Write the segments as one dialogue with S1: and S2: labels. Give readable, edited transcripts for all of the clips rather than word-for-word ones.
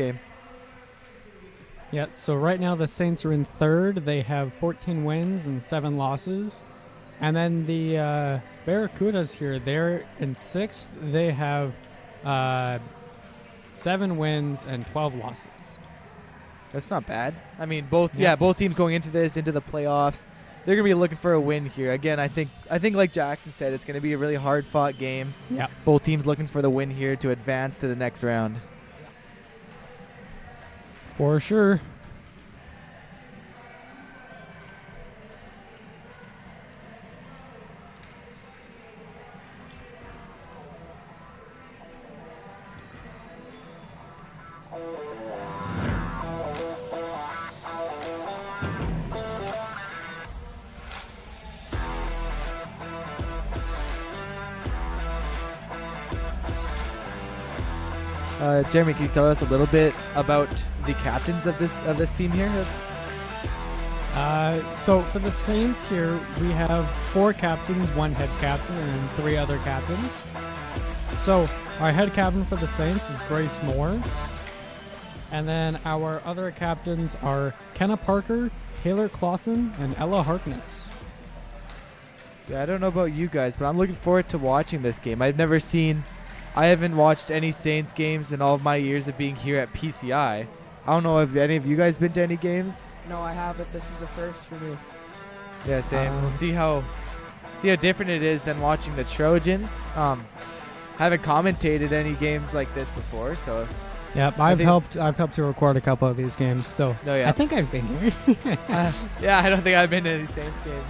S1: game.
S2: Yeah, so right now the Saints are in third. They have 14 wins and 7 losses. And then the Barracudas here, they're in sixth. They have 7 wins and 12 losses.
S1: That's not bad. I mean, both teams going into the playoffs, they're going to be looking for a win here. Again, I think like Jackson said, it's going to be a really hard-fought game.
S2: Yeah.
S1: Both teams looking for the win here to advance to the next round.
S2: For sure.
S1: Jeremy, can you tell us a little bit about the captains of this team here?
S2: So for the Saints here, we have 4 captains, 1 head captain, and 3 other captains. So our head captain for the Saints is Grace Moore. And then our other captains are Kenna Parker, Taylor Clausen, and Ella Harkness.
S1: Yeah, I don't know about you guys, but I'm looking forward to watching this game. I haven't watched any Saints games in all of my years of being here at PCI. I don't know if any of you guys been to any games.
S3: No, I haven't. This is a first for me.
S1: Yeah, same. We'll see how different it is than watching the Trojans. Haven't commentated any games like this before, so.
S2: Yep, I've helped to record a couple of these games, so I think I've been here.
S1: Yeah, I don't think I've been to any Saints games.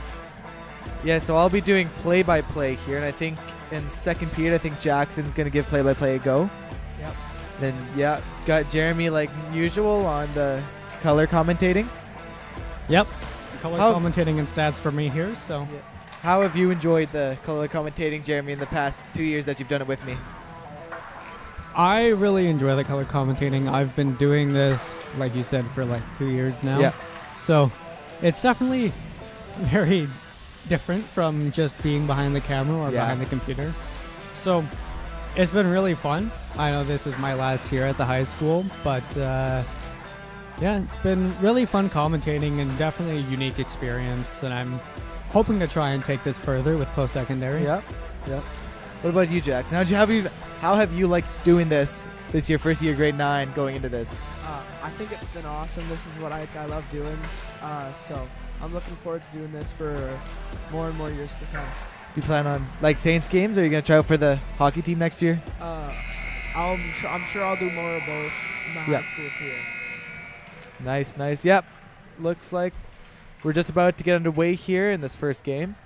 S1: Yeah, so I'll be doing play-by-play here, and I think in second period, I think Jackson's going to give play-by-play a go.
S3: Yep.
S1: Then, got Jeremy like usual on the color commentating.
S2: Yep, color commentating and stats for me here, so.
S1: Yeah. How have you enjoyed the color commentating, Jeremy, in the past 2 years that you've done it with me?
S2: I really enjoy the color commentating. I've been doing this, like you said, for like 2 years now.
S1: Yeah.
S2: So it's definitely very different from just being behind the camera or behind the computer. So it's been really fun. I know this is my last year at the high school, but it's been really fun commentating and definitely a unique experience. And I'm hoping to try and take this further with post-secondary.
S1: Yep. What about you, Jackson? How have you liked doing this year, first year, grade 9, going into this?
S3: I think it's been awesome. This is what I love doing. So I'm looking forward to doing this for more and more years to come.
S1: You plan on like Saints games, or are you going to try out for the hockey team next year?
S3: I'm sure I'll do more of both in the high school career.
S1: Nice. Yep. Looks like we're just about to get underway here in this first game.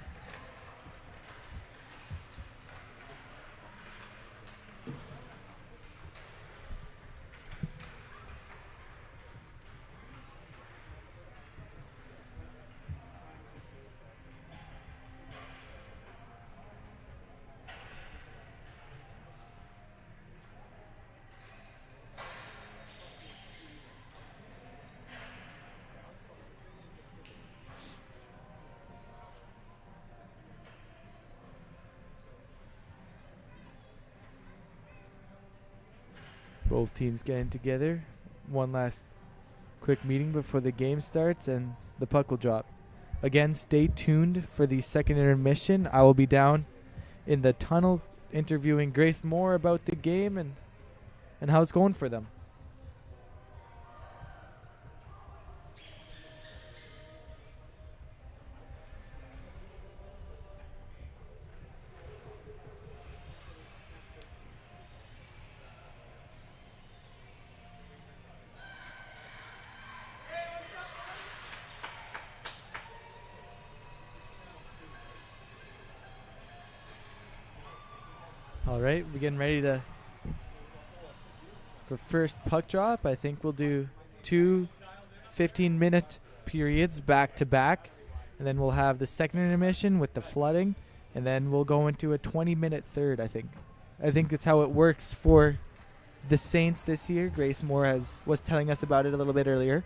S1: Both teams getting together. One last quick meeting before the game starts and the puck will drop. Again, stay tuned for the second intermission. I will be down in the tunnel interviewing Grace Moore about the game and how it's going for them. All right, we're getting ready for first puck drop. I think we'll do 2 15-minute periods back to back, and then we'll have the second intermission with the flooding, and then we'll go into a 20-minute third, I think. I think that's how it works for the Saints this year. Grace Moore was telling us about it a little bit earlier.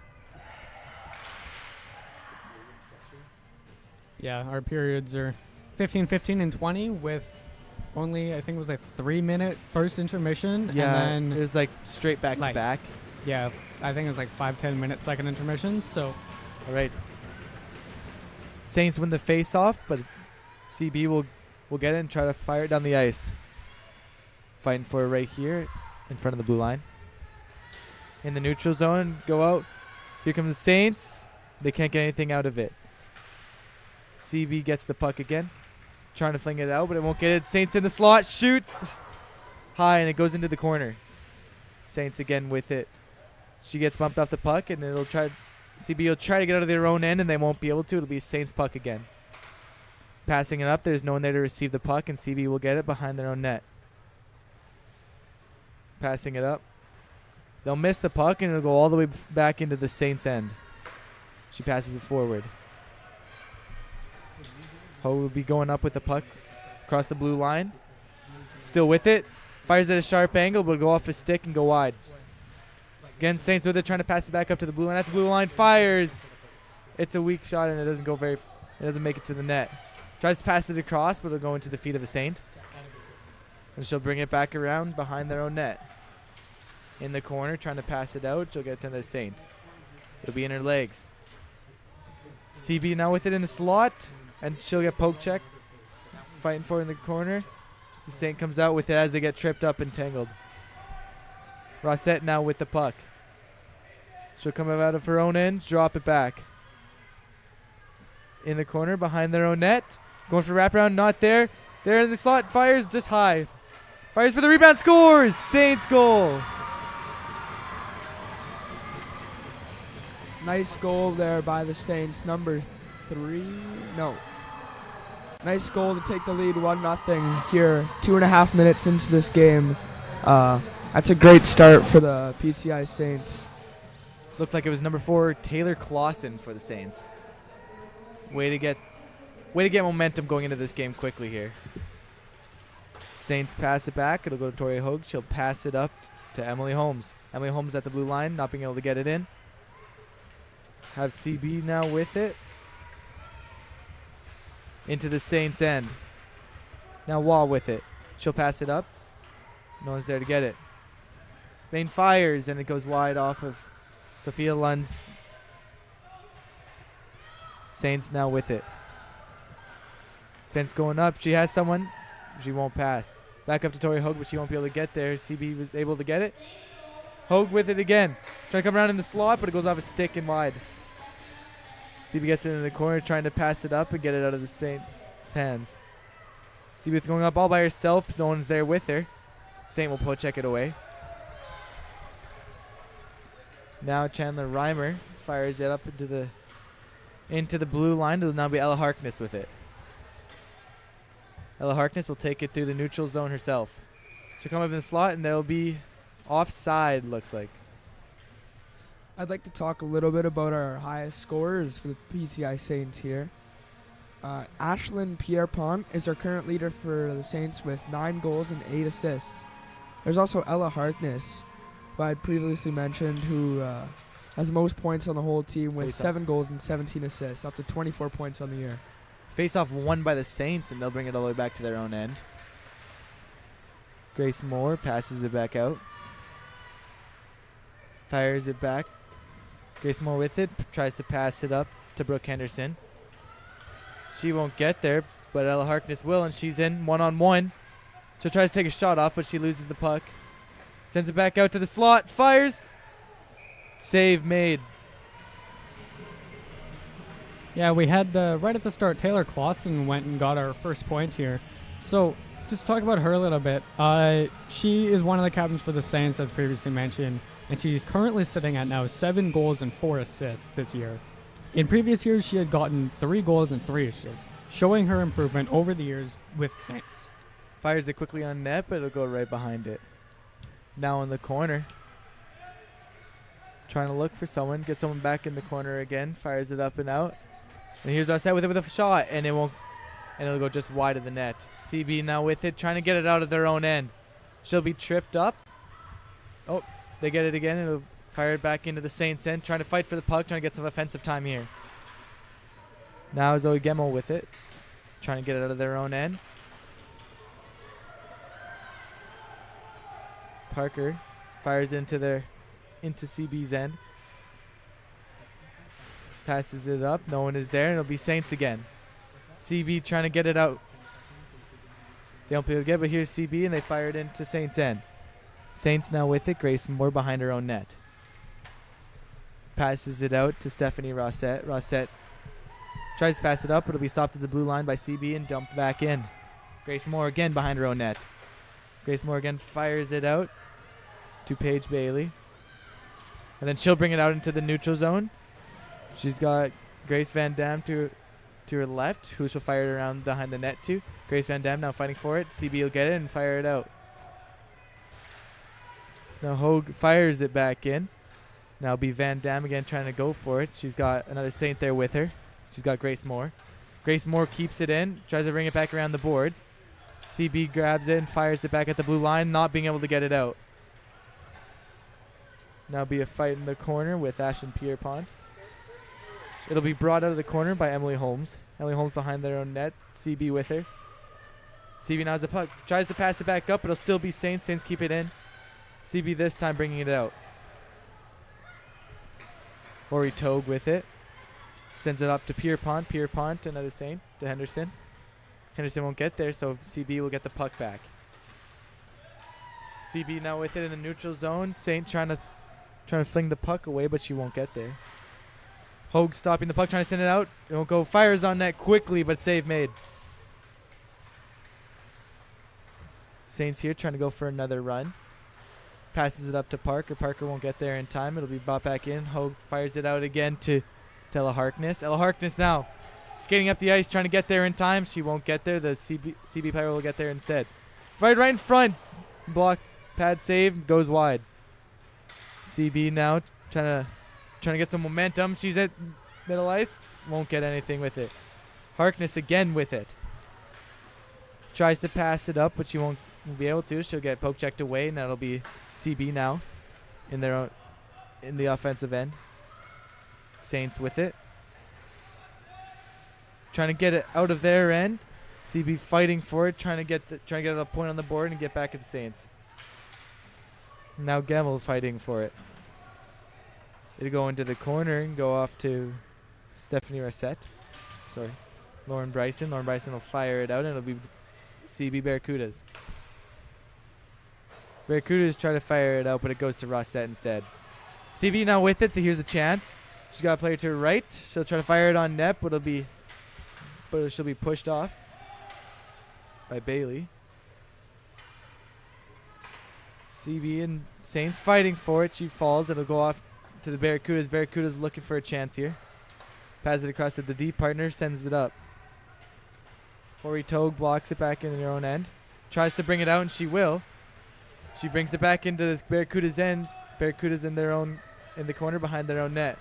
S2: Yeah, our periods are 15, 15, and 20 with only, I think it was like 3-minute first intermission.
S1: Yeah,
S2: and then
S1: it was like straight back to back.
S2: Yeah, I think it was like 5-10 minute second intermission. So
S1: All right. Saints win the face-off, but CB will get it and try to fire it down the ice. Fighting for it right here in front of the blue line. In the neutral zone, go out. Here come the Saints. They can't get anything out of it. CB gets the puck again. Trying to fling it out, but it won't get it. Saints in the slot. Shoots high, and it goes into the corner. Saints again with it. She gets bumped off the puck, and CB will try to get out of their own end, and they won't be able to. It'll be Saints puck again. Passing it up. There's no one there to receive the puck, and CB will get it behind their own net. Passing it up. They'll miss the puck, and it'll go all the way back into the Saints' end. She passes it forward. Ho will be going up with the puck across the blue line. Still with it. Fires at a sharp angle, but will go off his stick and go wide. Again, Saints with it, trying to pass it back up to the blue line. At the blue line, fires. It's a weak shot, and it doesn't go it doesn't make it to the net. Tries to pass it across, but it'll go into the feet of a Saint. And she'll bring it back around behind their own net. In the corner, trying to pass it out. She'll get it to the Saint. It'll be in her legs. CB now with it in the slot, and she'll get poke check. Fighting for it in the corner. The Saint comes out with it as they get tripped up and tangled. Rossette now with the puck. She'll come out of her own end, drop it back. In the corner, behind their own net. Going for wraparound, not there. There in the slot, fires just high. Fires for the rebound, scores! Saints goal.
S3: Nice goal there by the Saints. Number 3. No. Nice goal to take the lead 1-0 here. 2.5 minutes into this game. That's a great start for the PCI Saints.
S1: Looked like it was number 4, Taylor Clausen for the Saints. Way to get momentum going into this game quickly here. Saints pass it back. It'll go to Tori Hogue. She'll pass it up to Emily Holmes. Emily Holmes at the blue line, not being able to get it in. Have CB now with it. Into the Saints' end. Now Wall with it. She'll pass it up. No one's there to get it. Bain fires, and it goes wide off of Sophia Lund's. Saints now with it. Saints going up. She has someone. She won't pass. Back up to Tori Hogue, but she won't be able to get there. CB was able to get it. Hogue with it again. Trying to come around in the slot, but it goes off a stick and wide. CB gets it in the corner, trying to pass it up and get it out of the Saints' hands. CB going up all by herself. No one's there with her. Saint will check it away. Now Chandler Reimer fires it up into the blue line. It'll now be Ella Harkness with it. Ella Harkness will take it through the neutral zone herself. She'll come up in the slot, and there'll be offside, looks like.
S3: I'd like to talk a little bit about our highest scorers for the PCI Saints here. Ashlyn Pierpont is our current leader for the Saints with 9 goals and 8 assists. There's also Ella Harkness, who I had previously mentioned, who has the most points on the whole team with 7 goals and 17 assists, up to 24 points on the year.
S1: Face-off won by the Saints, and they'll bring it all the way back to their own end. Grace Moore passes it back out. Fires it back. Grace Moore with it. Tries to pass it up to Brooke Henderson. She won't get there, but Ella Harkness will, and she's in one-on-one. She'll try to take a shot off, but she loses the puck. Sends it back out to the slot. Fires. Save made.
S2: yeah, we had right at the start, Taylor Clausen went and got our first point here. So just talk about her a little bit. She is one of the captains for the Saints, as previously mentioned, and she's currently sitting at now 7 goals and 4 assists this year. In previous years, she had gotten 3 goals and 3 assists, showing her improvement over the years with Saints.
S1: Fires it quickly on net, but it'll go right behind it. Now in the corner. Trying to look for someone. Get someone back in the corner again. Fires it up and out. And here's Arset with it with a shot, and it'll go just wide of the net. CB now with it, trying to get it out of their own end. She'll be tripped up. Oh, they get it again. It'll fire it back into the Saints' end, trying to fight for the puck, trying to get some offensive time here. Now Zoe Gemmel with it, trying to get it out of their own end. Parker fires into their into CB's end. Passes it up. No one is there, and it'll be Saints again. CB trying to get it out. They don't be able to get it, but here's CB, and they fire it into Saints' end. Saints now with it. Grace Moore behind her own net. Passes it out to Stephanie Rossett. Rossett tries to pass it up, but it'll be stopped at the blue line by CB and dumped back in. Grace Moore again behind her own net. Grace Moore again fires it out to Paige Bailey. And then she'll bring it out into the neutral zone. She's got Grace Van Dam to her left, who she'll fire it around behind the net to. Grace Van Dam now fighting for it. CB will get it and fire it out. Now Hogue fires it back in. Now be Van Dam again trying to go for it. She's got another Saint there with her. She's got Grace Moore. Grace Moore keeps it in, tries to bring it back around the boards. CB grabs it and fires it back at the blue line, not being able to get it out. Now be a fight in the corner with Ashlyn Pierpont. It'll be brought out of the corner by Emily Holmes. Emily Holmes behind their own net. CB with her. CB now has the puck. Tries to pass it back up, but it'll still be Saints. Saints keep it in. CB this time bringing it out. Ori Togue with it. Sends it up to Pierpont. Pierpont, another Saint, to Henderson. Henderson won't get there, so CB will get the puck back. CB now with it in the neutral zone. Saint trying to fling the puck away, but she won't get there. Hogue stopping the puck, trying to send it out. It won't go. Fires on net quickly, but save made. Saints here trying to go for another run. Passes it up to Parker. Parker won't get there in time. It'll be brought back in. Hogue fires it out again to Ella Harkness. Ella Harkness now skating up the ice, trying to get there in time. She won't get there. The CB player will get there instead. Fired right in front. Block, pad save, goes wide. CB now trying to get some momentum. She's at middle ice. Won't get anything with it. Harkness again with it. Tries to pass it up, but she won't be able to. She'll get poke checked away, and that'll be CB now in the offensive end. Saints with it. Trying to get it out of their end. CB fighting for it, trying to get a point on the board and get back at the Saints. Now Gemmel fighting for it. It'll go into the corner and go off to Stephanie Rossett. Sorry. Lauren Bryson. Lauren Bryson will fire it out, and it'll be CB Barracudas. Barracudas try to fire it out, but it goes to Rossett instead. CB now with it. Here's a chance. She's got a player to her right. She'll try to fire it on net, but she'll be pushed off by Bailey. CB and Saints fighting for it. She falls. It'll go off to the Barracudas. Barracudas looking for a chance here. Passes it across to the D partner. Sends it up. Ori Togue blocks it back in their own end. Tries to bring it out, and she will. She brings it back into the Barracudas' end. Barracudas in the corner behind their own net.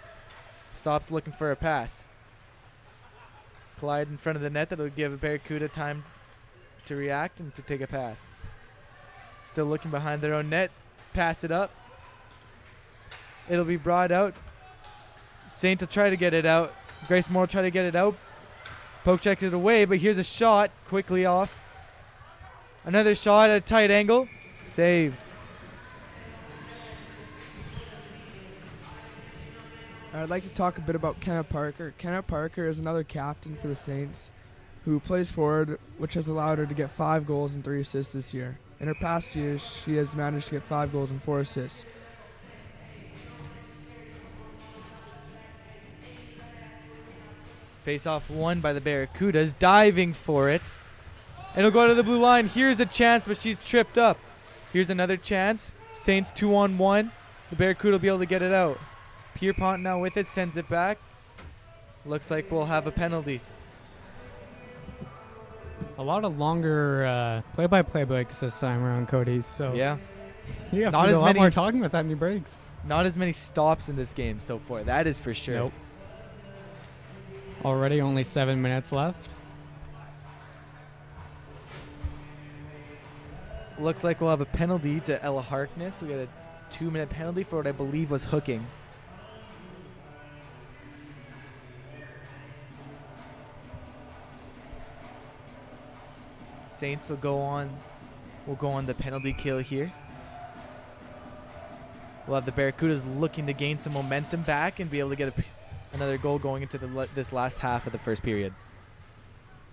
S1: Stops looking for a pass. Collide in front of the net. That'll give Barracuda time to react and to take a pass. Still looking behind their own net. Pass it up. It'll be brought out. Saint will try to get it out. Grace Moore will try to get it out. Poke checks it away, but here's a shot quickly off. Another shot at a tight angle. Saved.
S3: I'd like to talk a bit about Kenna Parker. Kenna Parker is another captain for the Saints who plays forward, which has allowed her to get 5 goals and 3 assists this year. In her past years, she has managed to get 5 goals and 4 assists.
S1: Face-off won by the Barracudas, diving for it. And it'll go to the blue line. Here's a chance, but she's tripped up. Here's another chance. Saints 2-on-1. The Barracuda will be able to get it out. Pierpont now with it, sends it back. Looks like we'll have a penalty.
S2: A lot of longer play-by-play breaks this time around, Cody. So
S1: yeah,
S2: you have
S1: not
S2: to do
S1: as
S2: a lot
S1: many
S2: more talking without any breaks.
S1: Not as many stops in this game so far. That is for sure.
S2: Nope. Already only 7 minutes left.
S1: Looks like we'll have a penalty to Ella Harkness. We got a 2-minute penalty for what I believe was hooking. Saints will go on the penalty kill here. We'll have the Barracudas looking to gain some momentum back and be able to get another goal going into this last half of the first period.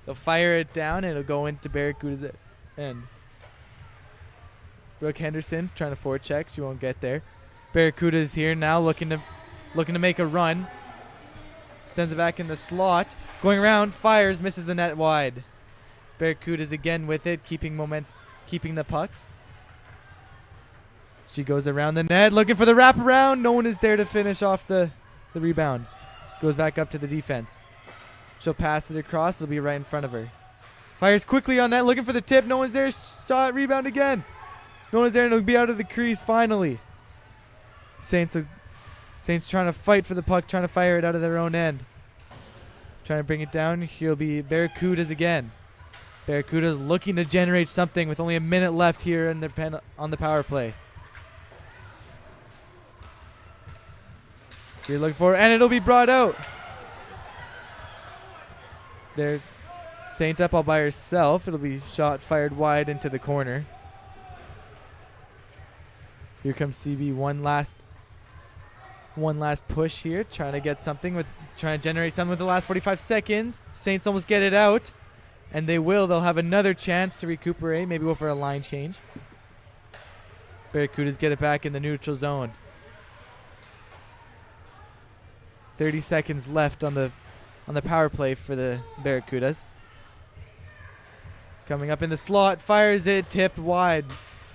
S1: They'll fire it down, and it'll go into Barracuda's end. Brooke Henderson trying to forward check. She won't get there. Barracuda's here now looking to make a run. Sends it back in the slot. Going around, fires, misses the net wide. Barracuda's again with it, keeping the puck. She goes around the net, looking for the wraparound. No one is there to finish off the rebound. Goes back up to the defense. She'll pass it across. It'll be right in front of her. Fires quickly on net, looking for the tip. No one's there. Shot, rebound again. No one's there, and it'll be out of the crease finally. Saints trying to fight for the puck, trying to fire it out of their own end. Trying to bring it down. Here'll be Barracudas again. Barracudas looking to generate something with only a minute left here in on the power play. You're looking for, and it'll be brought out. There, Saint up all by herself. It'll be shot fired wide into the corner. Here comes CB. One last push here, trying to get something trying to generate something with the last 45 seconds. Saints almost get it out, and they will. They'll have another chance to recuperate. Maybe go for a line change. Barracudas get it back in the neutral zone. 30 seconds left on the power play for the Barracudas. Coming up in the slot, fires it, tipped wide.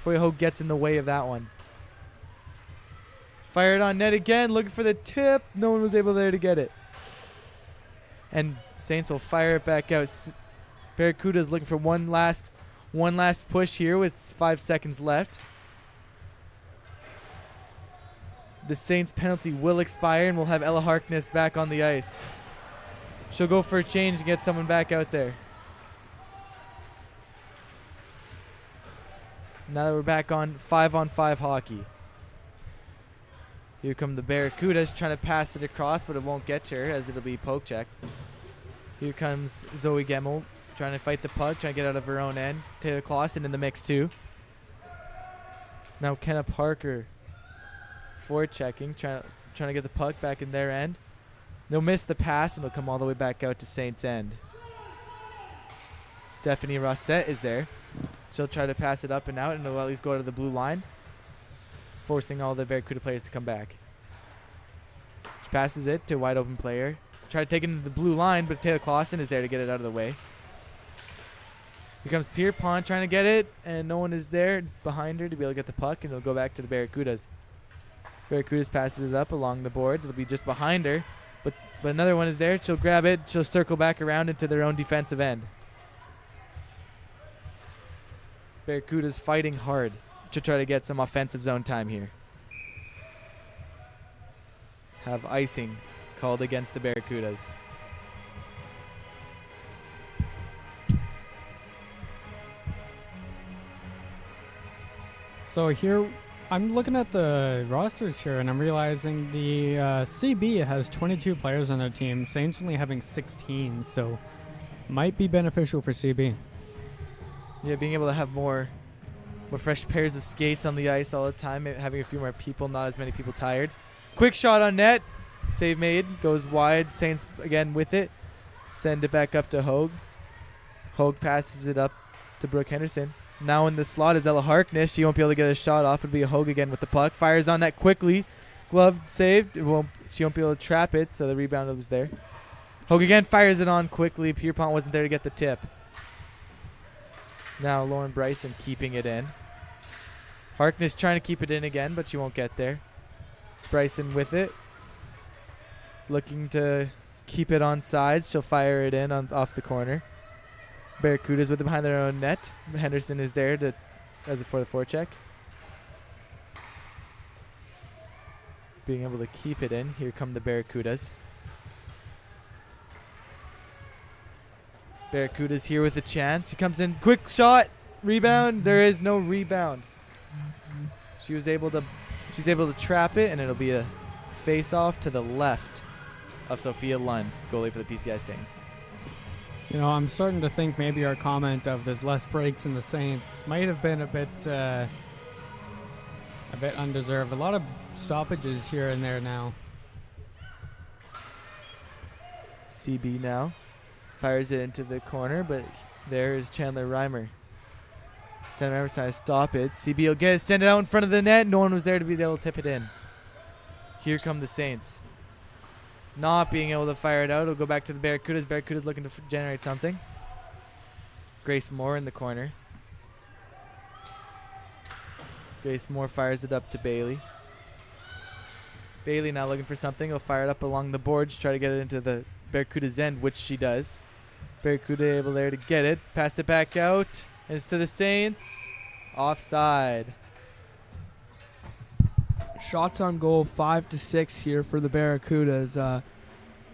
S1: Toy Hogue gets in the way of that one. Fired on net again, looking for the tip. No one was able there to get it. And Saints will fire it back out. Barracudas looking for one last push here with 5 seconds left. The Saints penalty will expire, and we'll have Ella Harkness back on the ice. She'll go for a change and get someone back out there. Now that we're back on 5-on-5 hockey. Here come the Barracudas trying to pass it across, but it won't get to her as it'll be poke checked. Here comes Zoe Gemmel trying to fight the puck, trying to get out of her own end. Taylor Clausen in the mix too. Now Kenna Parker forward checking, trying to get the puck back in their end. They'll miss the pass, and it'll come all the way back out to Saints' end. Stephanie Rossett is there. She'll try to pass it up and out, and it'll at least go to the blue line, forcing all the Barracuda players to come back. She passes it to a wide open player. Try to take it into the blue line, but Taylor Clausen is there to get it out of the way. Here comes Pierpont trying to get it, and no one is there behind her to be able to get the puck, and it'll go back to the Barracudas. Barracudas passes it up along the boards. It'll be just behind her, but another one is there. She'll grab it. She'll circle back around into their own defensive end. Barracudas fighting hard to try to get some offensive zone time here. Have icing called against the Barracudas.
S2: So here, I'm looking at the rosters here, and I'm realizing the CB has 22 players on their team. Saints only having 16, so might be beneficial for CB.
S1: Yeah, being able to have more fresh pairs of skates on the ice all the time, having a few more people, not as many people tired. Quick shot on net. Save made. Goes wide. Saints again with it. Send it back up to Hogue. Hogue passes it up to Brooke Henderson. Now in the slot is Ella Harkness. She won't be able to get a shot off. It'll be a Hogue again with the puck. Fires on net quickly. Glove saved. She won't be able to trap it, so the rebound was there. Hogue again fires it on quickly. Pierpont wasn't there to get the tip. Now Lauren Bryson keeping it in. Harkness trying to keep it in again, but she won't get there. Bryson with it. Looking to keep it on side. She'll fire it in off the corner. Barracudas with it behind their own net. Henderson is there for the forecheck. Being able to keep it in. Here come the Barracudas. Barracudas here with a chance. She comes in. Quick shot. Rebound. There is no rebound. She's able to trap it, and it'll be a face-off to the left of Sophia Lund, goalie for the PCI Saints.
S2: You know, I'm starting to think maybe our comment of there's less breaks in the Saints might have been a bit a bit undeserved. A lot of stoppages here and there now.
S1: CB now fires it into the corner, but there is Chandler Reimer. Chandler Reimer's trying to stop it. CB will get it, send it out in front of the net. No one was there to be able to tip it in. Here come the Saints. Not being able to fire it out. It'll go back to the Barracudas. Barracudas looking to generate something. Grace Moore in the corner. Grace Moore fires it up to Bailey. Bailey now looking for something. He'll fire it up along the boards, try to get it into the Barracuda's end, which she does. Barracuda able there to get it. Pass it back out. And it's to the Saints. Offside.
S3: Shots on goal 5-6 here for the Barracudas.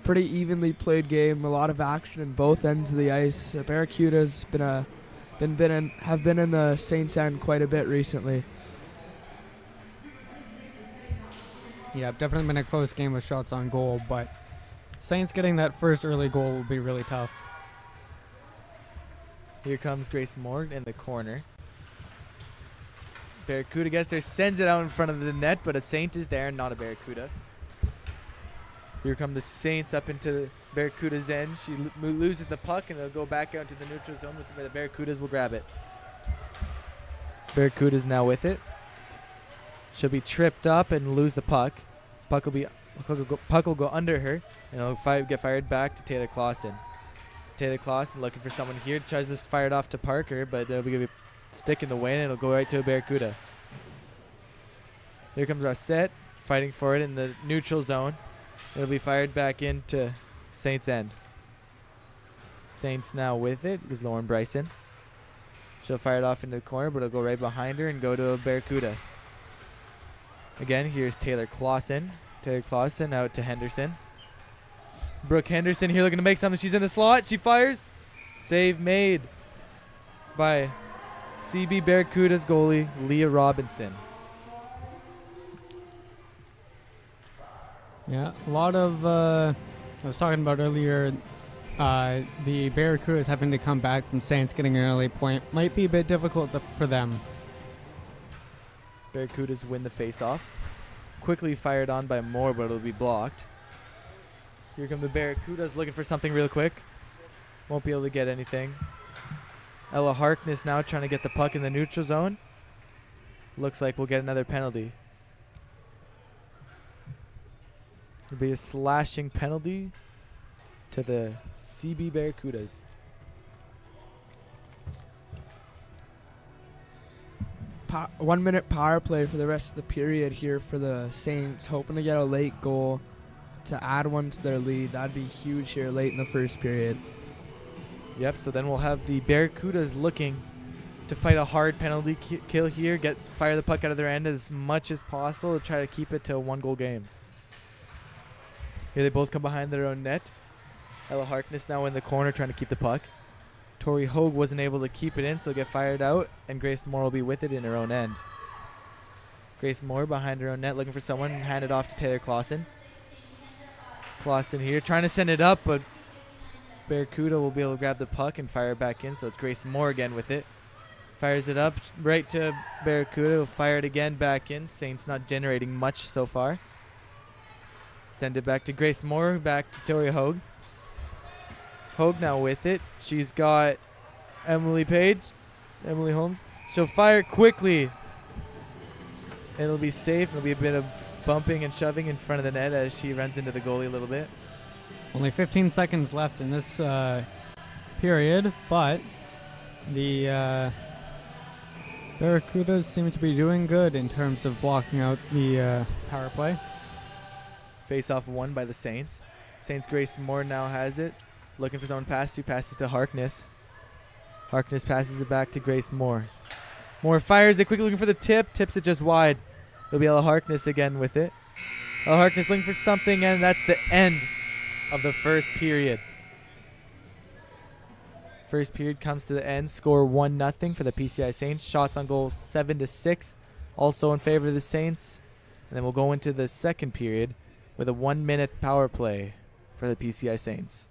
S3: Pretty evenly played game. A lot of action in both ends of the ice. Barracudas have been in the Saints end quite a bit recently.
S2: Yeah, definitely been a close game with shots on goal, but Saints getting that first early goal will be really tough.
S1: Here comes Grace Moore in the corner. Barracuda gets there, sends it out in front of the net, but a Saint is there, not a Barracuda. Here come the Saints up into Barracuda's end. She loses the puck, and it'll go back out to the neutral zone where the Barracudas will grab it. Barracuda's now with it. She'll be tripped up and lose the puck. Puck will go under her, and it'll get fired back to Taylor Clausen. Taylor Clausen looking for someone here. Tries to fire it off to Parker, but it'll be a stick in the way, and it'll go right to a Barracuda. Here comes Rossett, fighting for it in the neutral zone. It'll be fired back into Saints' end. Saints now with it is Lauren Bryson. She'll fire it off into the corner, but it'll go right behind her and go to a Barracuda. Again, here's Taylor Clausen. Taylor Clausen out to Henderson. Brooke Henderson here looking to make something. She's in the slot. She fires. Save made by CB Barracuda's goalie, Leah Robinson.
S2: Yeah, a lot of, I was talking about earlier, the Barracudas having to come back from Saints getting an early point might be a bit difficult for them.
S1: Barracudas win the face-off. Quickly fired on by Moore, but it'll be blocked. Here come the Barracudas looking for something real quick. Won't be able to get anything. Ella Harkness now trying to get the puck in the neutral zone. Looks like we'll get another penalty. It'll be a slashing penalty to the CB Barracudas.
S3: 1 minute power play for the rest of the period here for the Saints, hoping to get a late goal to add one to their lead. That'd be huge here late in the first period.
S1: Yep, so then we'll have the Barracudas looking to fight a hard penalty kill here, fire the puck out of their end as much as possible to try to keep it to a 1-goal game. Here they both come behind their own net. Ella Harkness now in the corner trying to keep the puck. Tori Hogue wasn't able to keep it in, so get fired out, and Grace Moore will be with it in her own end. Grace Moore behind her own net looking for someone, and hand it off to Taylor Clausen. Clausen here trying to send it up, but Barracuda will be able to grab the puck and fire it back in, so it's Grace Moore again with it. Fires it up right to Barracuda. Will fire it again back in. Saints not generating much so far. Send it back to Grace Moore, back to Tori Hogue. Hogue now with it. She's got Emily Holmes. She'll fire quickly. It'll be safe. It'll be a bit of bumping and shoving in front of the net as she runs into the goalie a little bit.
S2: Only 15 seconds left in this period, but the Barracudas seem to be doing good in terms of blocking out the power play.
S1: Face-off won by the Saints. Saints Grace Moore now has it. Looking for someone to pass to. Passes to Harkness. Harkness passes it back to Grace Moore. Moore fires it quickly looking for the tip. Tips it just wide. It'll be Ella Harkness again with it. Ella Harkness looking for something, and that's the end of the first period. First period comes to the end. Score 1-0 for the PCI Saints. Shots on goal 7-6. Also in favor of the Saints. And then we'll go into the second period with a 1-minute power play for the PCI Saints.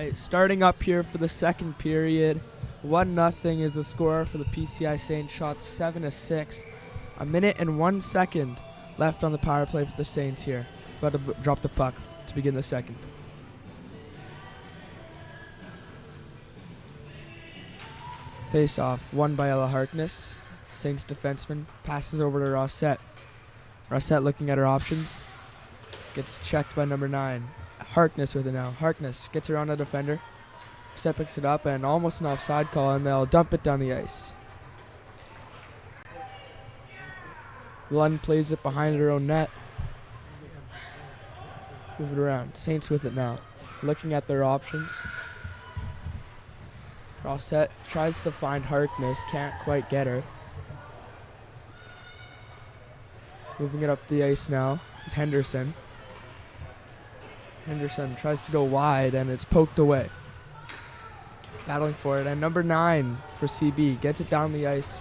S3: right, starting up here for the second period. 1-0 is the score for the PCI Saints. Shots 7-6. A minute and 1 second left on the power play for the Saints here. About to drop the puck to begin the second. Face off, won by Ella Harkness. Saints defenseman passes over to Rossette. Rossette looking at her options. Gets checked by number 9. Harkness with it now. Harkness gets around a defender. Rossette picks it up and almost an offside call, and they'll dump it down the ice. Lund plays it behind her own net. Move it around. Saints with it now. Looking at their options. Rossette tries to find Harkness. Can't quite get her. Moving it up the ice now is Henderson. Henderson tries to go wide, and it's poked away. Battling for it, and number 9 for CB gets it down the ice.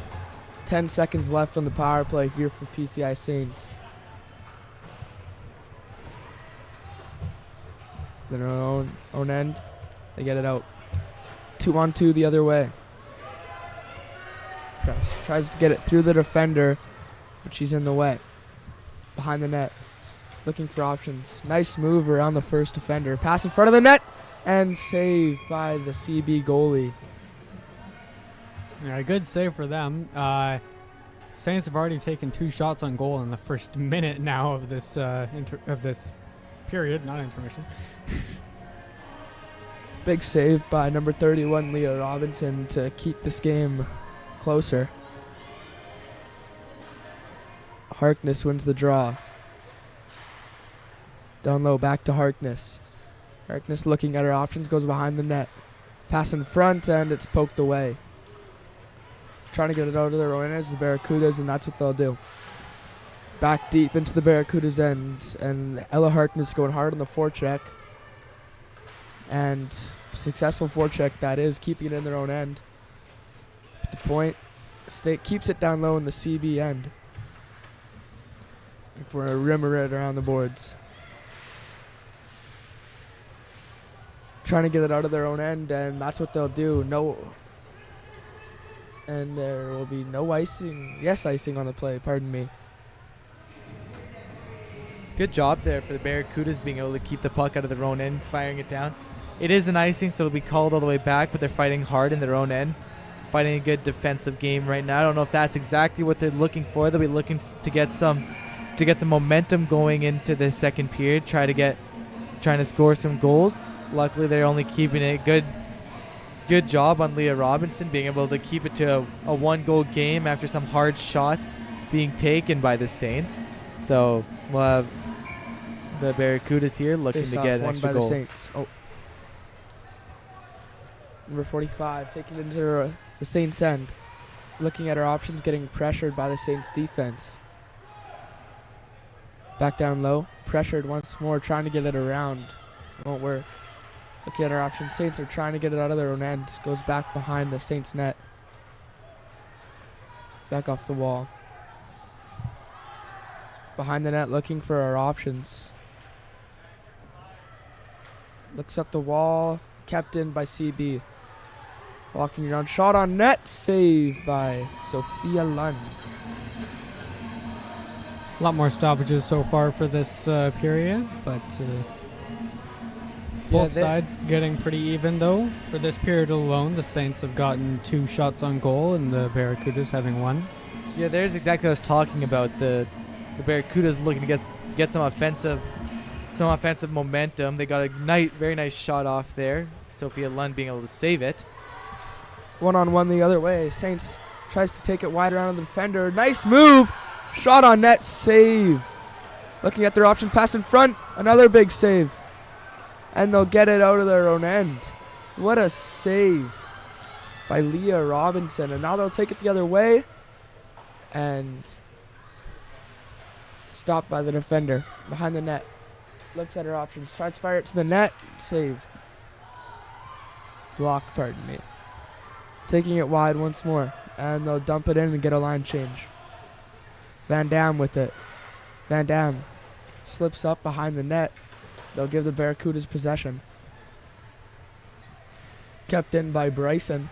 S3: 10 seconds left on the power play here for PCI Saints. Then own end, they get it out. 2-on-2 the other way. Press tries to get it through the defender, but she's in the way. Behind the net, looking for options. Nice move around the first defender. Pass in front of the net, and saved by the CB goalie.
S2: Yeah, good save for them. Saints have already taken 2 shots on goal in the first minute now of this period, not intermission.
S3: Big save by number 31, Leah Robinson, to keep this game closer. Harkness wins the draw. Down low, back to Harkness. Harkness looking at her options, goes behind the net. Pass in front, and it's poked away. Trying to get it out of their own end, the Barracudas, and that's what they'll do. Back deep into the Barracudas' end, and Ella Harkness going hard on the forecheck. And successful forecheck, that is, keeping it in their own end. At the point, keeps it down low in the CB end. For a rimmer it around the boards. Trying to get it out of their own end, and that's what they'll do. And there will be no icing. Yes, icing on the play, pardon me.
S1: Good job there for the Barracudas being able to keep the puck out of their own end, firing it down. It is an icing, so it'll be called all the way back, but they're fighting hard in their own end. Fighting a good defensive game right now. I don't know if that's exactly what they're looking for. They'll be looking to get some momentum going into the second period, trying to score some goals. Luckily, they're only keeping it good job on Leah Robinson, being able to keep it to a 1-goal game after some hard shots being taken by the Saints. So we'll have the Barracudas here looking to get an extra goal. The Saints.
S3: Number 45 taking it into the Saints end. Looking at her options, getting pressured by the Saints defense. Back down low, pressured once more, trying to get it around. Won't work. Looking at our options, Saints are trying to get it out of their own end. Goes back behind the Saints net. Back off the wall. Behind the net, looking for our options. Looks up the wall, kept in by CB. Walking around, shot on net, saved by Sophia Lund.
S2: A lot more stoppages so far for this period, but both sides getting pretty even though. For this period alone, the Saints have gotten 2 shots on goal and the Barracudas having 1.
S1: Yeah, there's exactly what I was talking about. The Barracudas looking to get some offensive momentum. They got a very nice shot off there. Sophia Lund being able to save it.
S3: 1-on-1 the other way. Saints tries to take it wide around the defender. Nice move. Shot on net, save. Looking at their option, pass in front. Another big save. And they'll get it out of their own end. What a save by Leah Robinson. And now they'll take it the other way. And stopped by the defender behind the net. Looks at her options, tries to fire it to the net. Save. Block, pardon me. Taking it wide once more. And they'll dump it in and get a line change. Van Dam with it. Van Dam slips up behind the net. They'll give the Barracudas possession. kept in by Bryson.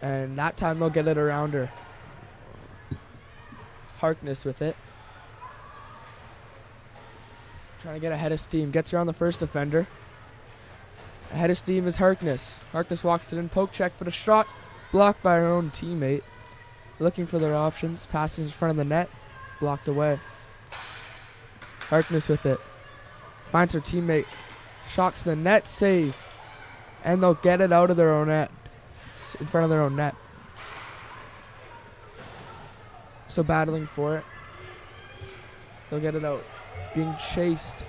S3: And that time they'll get it around her. Harkness with it. Trying to get ahead of steam. Gets her on the first defender. Ahead of steam is Harkness. Harkness walks it in. Poke check, but a shot blocked by her own teammate. Looking for their options. Passes in front of the net. Blocked away. Harkness with it. Finds her teammate. Shot to the net. Save. And they'll get it out of their own net. In front of their own net. So battling for it. They'll get it out. Being chased.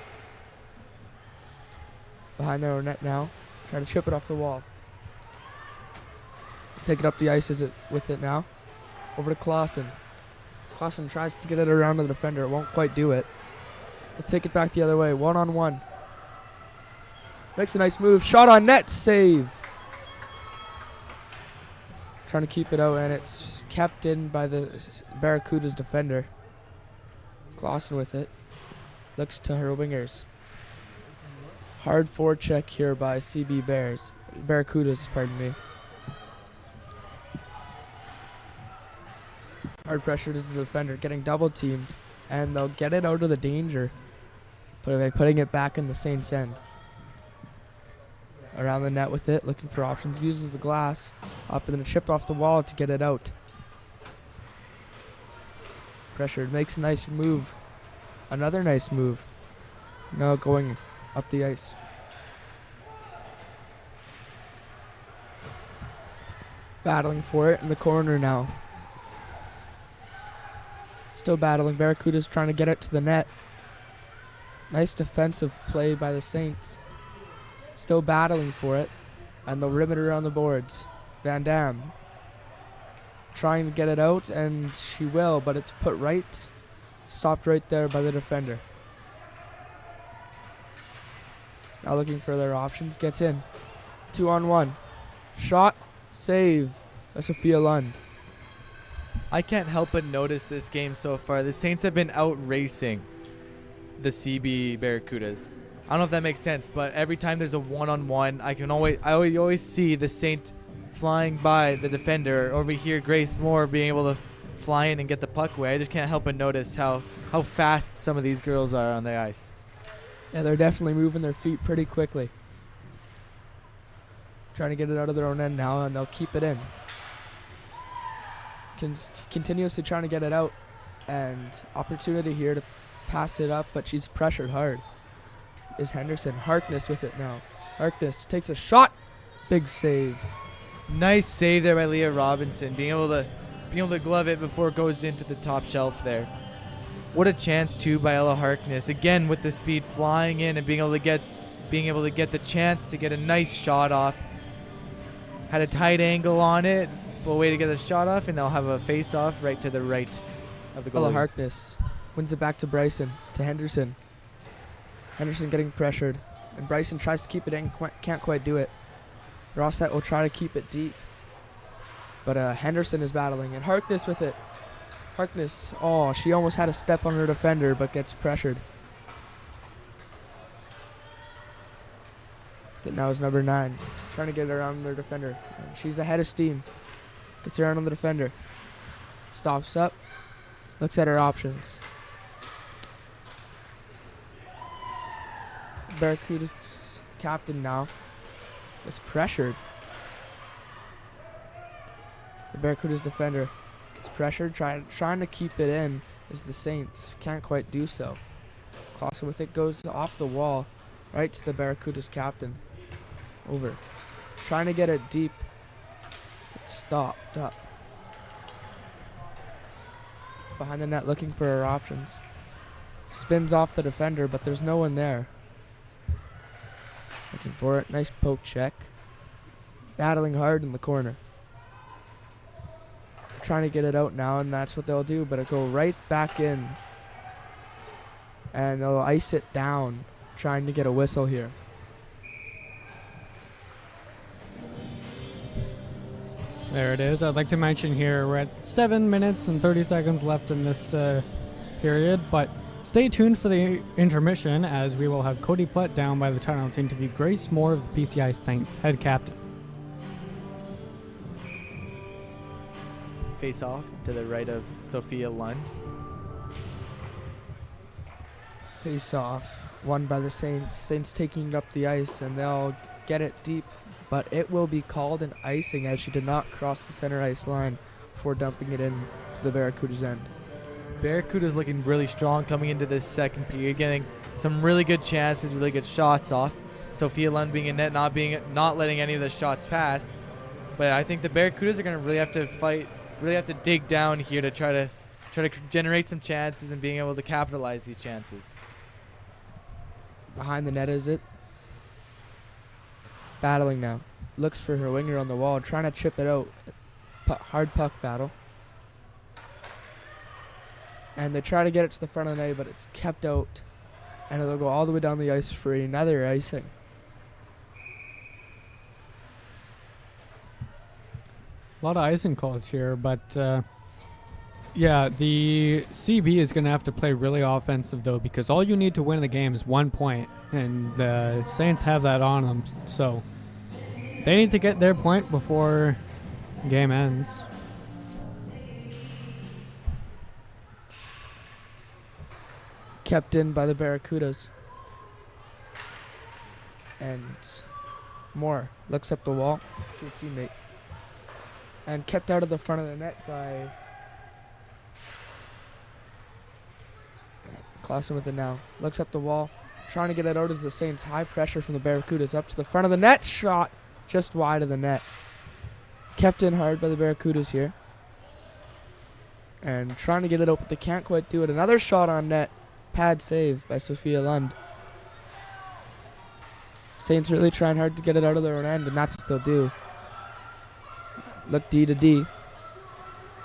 S3: Behind their own net now. Trying to chip it off the wall. Take it up the ice with it now. Over to Clausen. Clausen tries to get it around the defender. Won't quite do it. Let's take it back the other way. 1-on-1. Makes a nice move. Shot on net. Save. Trying to keep it out, and it's kept in by the Barracudas defender. Clausen with it. Looks to her wingers. Hard forecheck here by CB Bears. Barracudas, pardon me. Hard pressure to the defender, getting double teamed, and they'll get it out of the danger by putting it back in the Saints' end. Around the net with it, looking for options. Uses the glass up and then chipped off the wall to get it out. Pressured, makes a nice move. Another nice move. Now going up the ice. Battling for it in the corner now. Still battling. Barracudas trying to get it to the net. Nice defensive play by the Saints. Still battling for it. And they'll rim it around the boards. Van Dam trying to get it out, and she will, but it's stopped right there by the defender. Now looking for their options. Gets in. 2-on-1. Shot. Save. Sophia Lund.
S1: I can't help but notice this game so far. The Saints have been out racing the CB Barracudas. I don't know if that makes sense, but every time there's a one-on-one, I always see the Saint flying by the defender. Over here, Grace Moore being able to fly in and get the puck away. I just can't help but notice how fast some of these girls are on the ice.
S3: Yeah, they're definitely moving their feet pretty quickly. Trying to get it out of their own end now, and they'll keep it in. Continuously trying to get it out, and opportunity here to pass it up, but she's pressured hard. Is Henderson. Harkness with it now. Harkness takes a shot. Big save.
S1: Nice save there by Leah Robinson, being able to glove it before it goes into the top shelf there. What a chance too by Ella Harkness, again with the speed, flying in and being able to get the chance to get a nice shot off. Had a tight angle on it, but a way to get the shot off, and they'll have a face off right to the right of the goalie.
S3: Ella Harkness wins it back to Bryson, to Henderson. Henderson getting pressured, and Bryson tries to keep it in, can't quite do it. Rossett will try to keep it deep, but Henderson is battling, and Harkness with it. Harkness, she almost had a step on her defender, but gets pressured. So now is number 9, trying to get around their defender. And she's ahead of steam. Gets around on the defender. Stops up, looks at her options. Barracuda's captain now is pressured. The Barracuda's defender gets pressured, trying to keep it in is the Saints. Can't quite do so. Clausen with it goes off the wall, right to the Barracuda's captain. Over. Trying to get it deep. It's stopped up. Behind the net looking for her options. Spins off the defender, but there's no one there. Looking for it. Nice poke check. Battling hard in the corner. Trying to get it out now, and that's what they'll do, but it'll go right back in. And they'll ice it down, trying to get a whistle here.
S2: There it is. I'd like to mention here we're at 7 minutes and 30 seconds left in this period, but Stay tuned for the intermission, as we will have Cody Plett down by the tunnel to interview Grace Moore of the PCI Saints, head captain.
S1: Face off to the right of Sophia Lund.
S3: Face off, won by the Saints. Saints taking it up the ice, and they'll get it deep, but it will be called an icing as she did not cross the center ice line before dumping it in to the Barracudas' end.
S1: Barracuda's looking really strong coming into this second period, getting some really good chances, really good shots off. Sophia Lund being in net, not letting any of the shots pass. But I think the Barracudas are going to really have to fight, really have to dig down here to try to generate some chances and being able to capitalize these chances.
S3: Behind the net, is it? Battling now. Looks for her winger on the wall, trying to chip it out. Hard puck battle. And they try to get it to the front of the net, but it's kept out. And it'll go all the way down the ice for another icing.
S2: A lot of icing calls here, but yeah, the CB is going to have to play really offensive, though, because all you need to win the game is 1 point, and the Saints have that on them. So they need to get their point before game ends.
S3: Kept in by the Barracudas. And Moore looks up the wall to a teammate. And kept out of the front of the net by Clausen with it now. Looks up the wall. Trying to get it out as the Saints. High pressure from the Barracudas up to the front of the net. Shot just wide of the net. Kept in hard by the Barracudas here. And trying to get it open. They can't quite do it. Another shot on net. Pad save by Sophia Lund. Saints really trying hard to get it out of their own end, and that's what they'll do. Look D to D.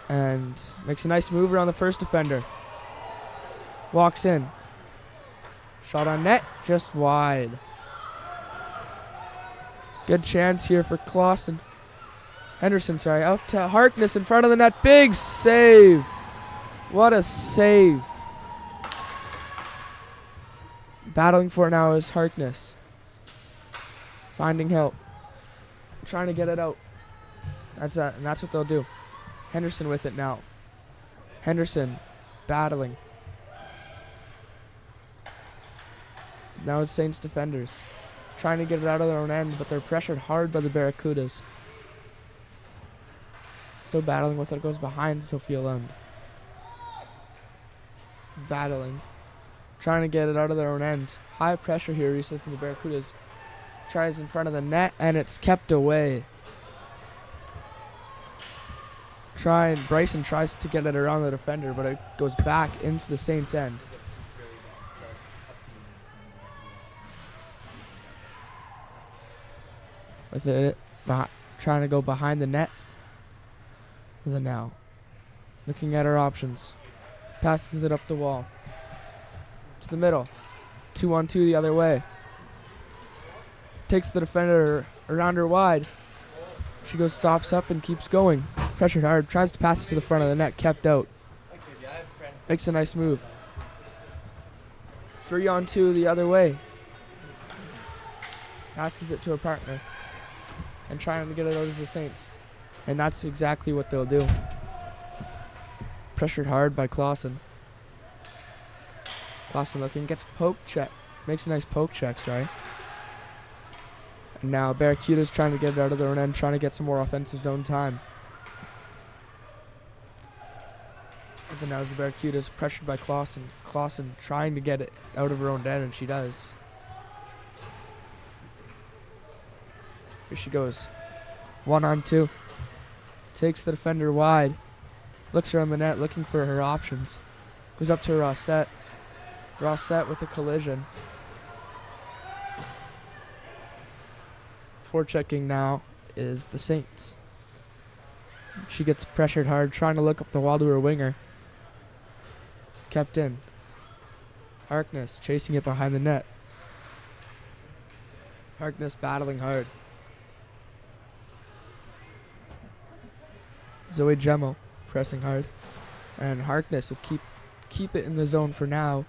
S3: And makes a nice move around the first defender. Walks in. Shot on net, just wide. Good chance here for Clausen. Henderson, sorry. Up to Harkness in front of the net. Big save. What a save. Battling for it now is Harkness. Finding help. Trying to get it out. That's that, and that's what they'll do. Henderson with it now. Henderson battling. Now it's Saints defenders. Trying to get it out of their own end, but they're pressured hard by the Barracudas. Still battling with it. It goes behind Sophia Lund. Battling. Trying to get it out of their own end. High pressure here recently from the Barracudas. Tries in front of the net, and it's kept away. Bryson tries to get it around the defender, but it goes back into the Saints' end. With it trying to go behind the net. With it now. Looking at her options. Passes it up the wall. To the middle. 2-on-2 the other way. Takes the defender around her wide. She goes, stops up and keeps going. Pressured hard. Tries to pass it to the front of the net. Kept out. Makes a nice move. 3-on-2 the other way. Passes it to her partner. And trying to get it out as the Saints. And that's exactly what they'll do. Pressured hard by Clausen. Clausen looking. Gets poke check. Makes a nice poke check, sorry. And now Barracuda's trying to get it out of their own end. Trying to get some more offensive zone time. And then now as the Barracudas pressured by Clausen. Clausen trying to get it out of her own end, and she does. Here she goes. 1-on-2. Takes the defender wide. Looks around the net, looking for her options. Goes up to Rossette. Rossette with a collision. Forechecking now is the Saints. She gets pressured hard, trying to look up the wall to her winger. Kept in. Harkness chasing it behind the net. Harkness battling hard. Zoe Gemmel pressing hard. And Harkness will keep it in the zone for now.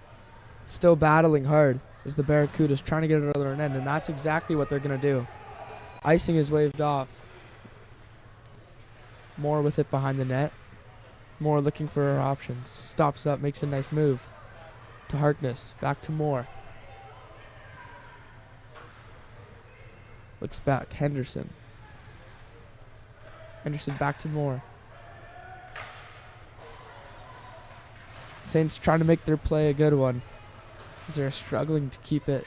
S3: Still battling hard as the Barracudas trying to get it out of their end, and that's exactly what they're going to do. Icing is waved off. Moore with it behind the net. Moore looking for her options. Stops up, makes a nice move to Harkness. Back to Moore. Looks back. Henderson. Henderson back to Moore. Saints trying to make their play a good one, as they're struggling to keep it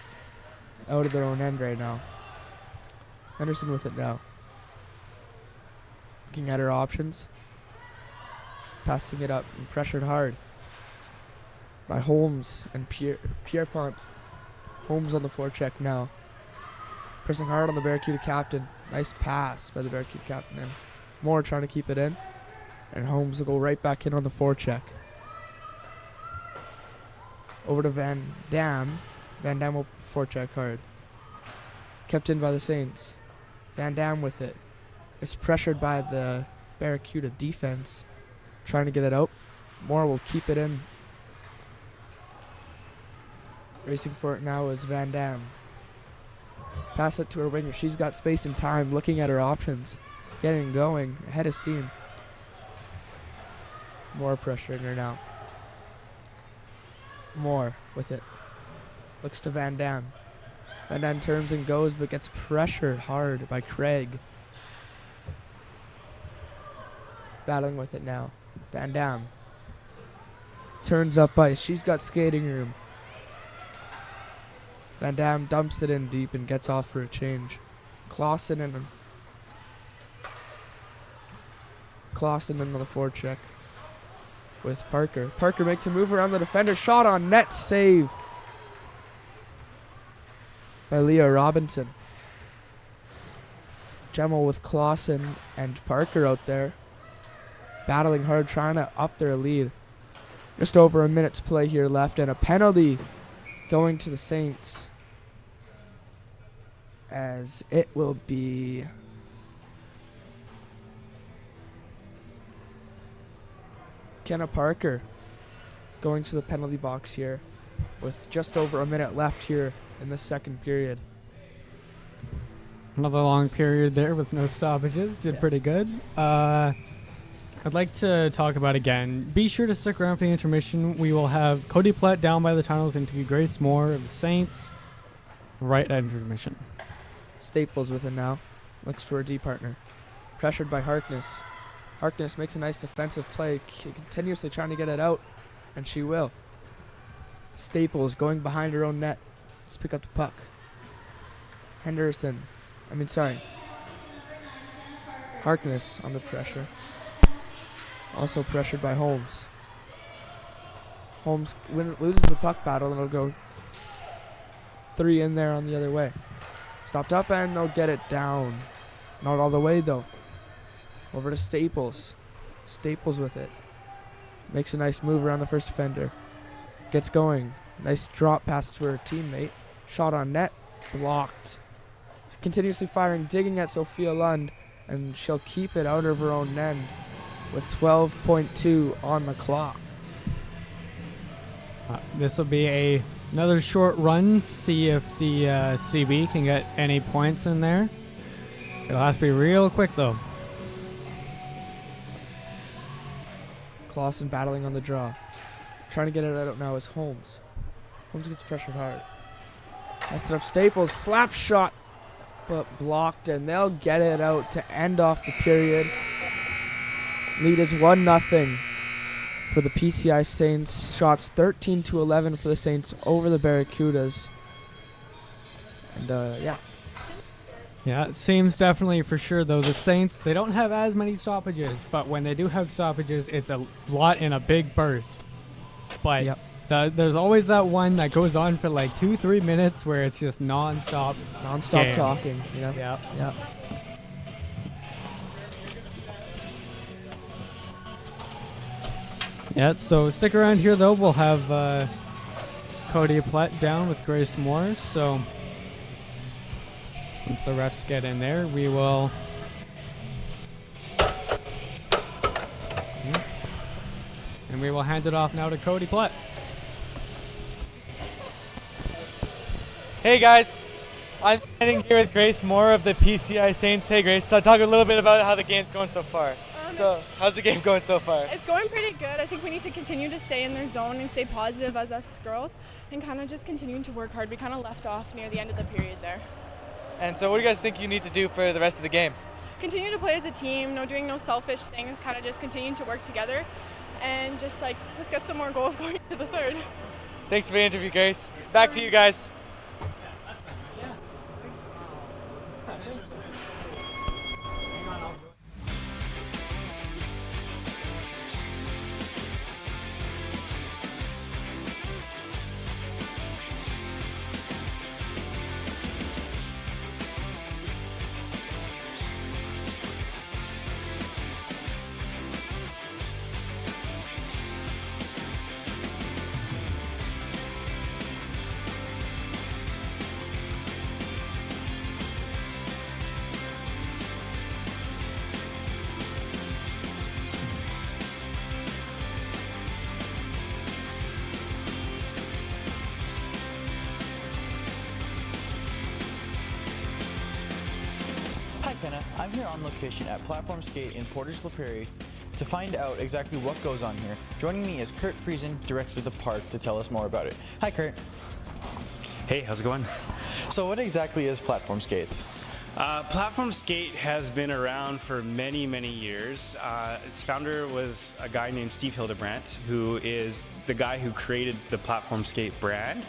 S3: out of their own end right now. Henderson with it now. Looking at her options. Passing it up and pressured hard by Holmes and Pierpont. Holmes on the forecheck now. Pressing hard on the Barracuda captain. Nice pass by the Barracuda captain. And Moore trying to keep it in. And Holmes will go right back in on the forecheck. Over to Van Dam. Van Dam will forecheck hard. Kept in by the Saints. Van Dam with it. It's pressured by the Barracuda defense. Trying to get it out. Moore will keep it in. Racing for it now is Van Dam. Pass it to her winger. She's got space and time, looking at her options. Getting going. Ahead of steam. Moore pressuring her now. Moore with it. Looks to Van Dam. Van Dam turns and goes, but gets pressured hard by Craig. Battling with it now. Van Dam. Turns up ice. She's got skating room. Van Dam dumps it in deep and gets off for a change. Clausen into the forecheck with Parker. Parker makes a move around the defender. Shot on net. Save by Leah Robinson. Gemmel with Clausen and Parker out there. Battling hard, trying to up their lead. Just over a minute's play here left, and a penalty going to the Saints, as it will be Kenna Parker going to the penalty box here with just over a minute left here in the second period.
S2: Another long period there with no stoppages. Did pretty good. I'd like to talk about again. Be sure to stick around for the intermission. We will have Cody Platt down by the tunnel to interview Grace Moore of the Saints right at intermission.
S3: Staples with it now. Looks for a D partner. Pressured by Harkness. Harkness makes a nice defensive play, continuously trying to get it out, and she will. Staples going behind her own net. Let's pick up the puck. Harkness on the pressure. Also pressured by Holmes. Holmes loses the puck battle, and it'll go 3 in there on the other way. Stopped up, and they'll get it down. Not all the way, though. Over to Staples. Staples with it. Makes a nice move around the first defender. Gets going. Nice drop pass to her teammate. Shot on net. Blocked. Continuously firing, digging at Sophia Lund, and she'll keep it out of her own end with 12.2 on the clock.
S2: This will be another short run. See if the CB can get any points in there. It'll have to be real quick, though.
S3: Clausen battling on the draw. Trying to get it out now is Holmes. Holmes gets pressured hard. Passed it up Staples. Slap shot, but blocked, and they'll get it out to end off the period. Lead is 1-0 for the PCI Saints. Shots 13-11 for the Saints over the Barracudas. And
S2: Yeah, it seems definitely for sure, though. The Saints, they don't have as many stoppages, but when they do have stoppages, it's a lot in a big burst. But there's always that one that goes on for like 2-3 minutes where it's just non-stop
S3: talking, you know?
S2: Yeah. Yeah, so stick around here, though. We'll have Cody Platt down with Grace Moore. So once the refs get in there, we will... And we will hand it off now to Cody Platt.
S4: Hey guys, I'm standing here with Grace Moore of the PCI Saints. Hey Grace, talk a little bit about how the game's going so far. So, how's the game going so far?
S5: It's going pretty good. I think we need to continue to stay in their zone and stay positive as us girls and kind of just continuing to work hard. We kind of left off near the end of the period there.
S4: And so what do you guys think you need to do for the rest of the game?
S5: Continue to play as a team, doing no selfish things, kind of just continuing to work together and just let's get some more goals going into the third.
S4: Thanks for the interview, Grace. Back to you guys.
S6: Hi Kenna, I'm here on location at Platform Skate in Portage La Prairie to find out exactly what goes on here. Joining me is Kurt Friesen, director of the park, to tell us more about it. Hi Kurt.
S7: Hey, how's it going?
S6: So what exactly is Platform Skates?
S7: Platform Skate has been around for many, many years. Its founder was a guy named Steve Hildebrandt, who is the guy who created the Platform Skate brand.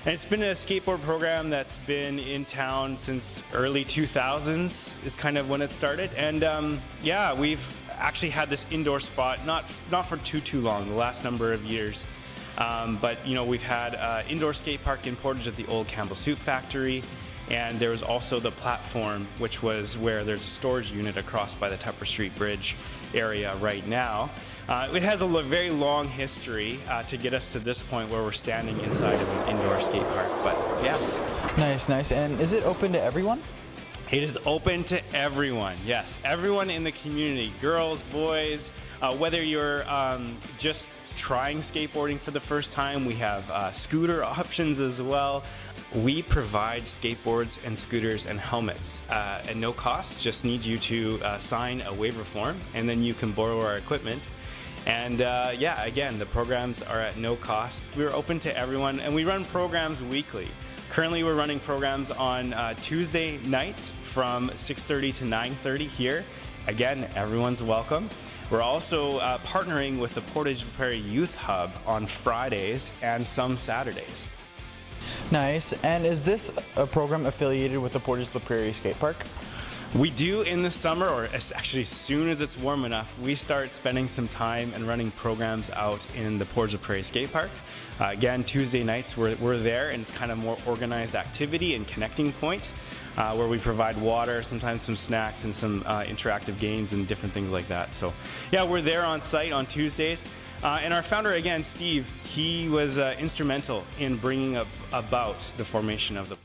S7: And it's been a skateboard program that's been in town since early 2000s is kind of when it started. And yeah, we've actually had this indoor spot, not for too long, the last number of years. But you know, we've had indoor skate park in Portage at the old Campbell Soup Factory. And there was also the platform, which was where there's a storage unit across by the Tupper Street Bridge area right now. It has a very long history to get us to this point where we're standing inside of an indoor skate park. But yeah.
S6: Nice, nice. And is it open to everyone?
S7: It is open to everyone, yes. Everyone in the community, girls, boys, whether you're just trying skateboarding for the first time, we have scooter options as well. We provide skateboards and scooters and helmets at no cost. Just need you to sign a waiver form, and then you can borrow our equipment. And yeah, again, the programs are at no cost. We're open to everyone, and we run programs weekly. Currently, we're running programs on Tuesday nights from 6:30 to 9:30 here. Again, everyone's welcome. We're also partnering with the Portage La Prairie Youth Hub on Fridays and some Saturdays.
S6: Nice. And is this a program affiliated with the Portage La Prairie Skate Park?
S7: We do in the summer, or actually as soon as it's warm enough, we start spending some time and running programs out in the Portage La Prairie Skate Park. Again, Tuesday nights we're there, and it's kind of more organized activity and connecting point where we provide water, sometimes some snacks and some interactive games and different things like that. So yeah, we're there on site on Tuesdays. And our founder, again, Steve, he was instrumental in bringing about the formation of the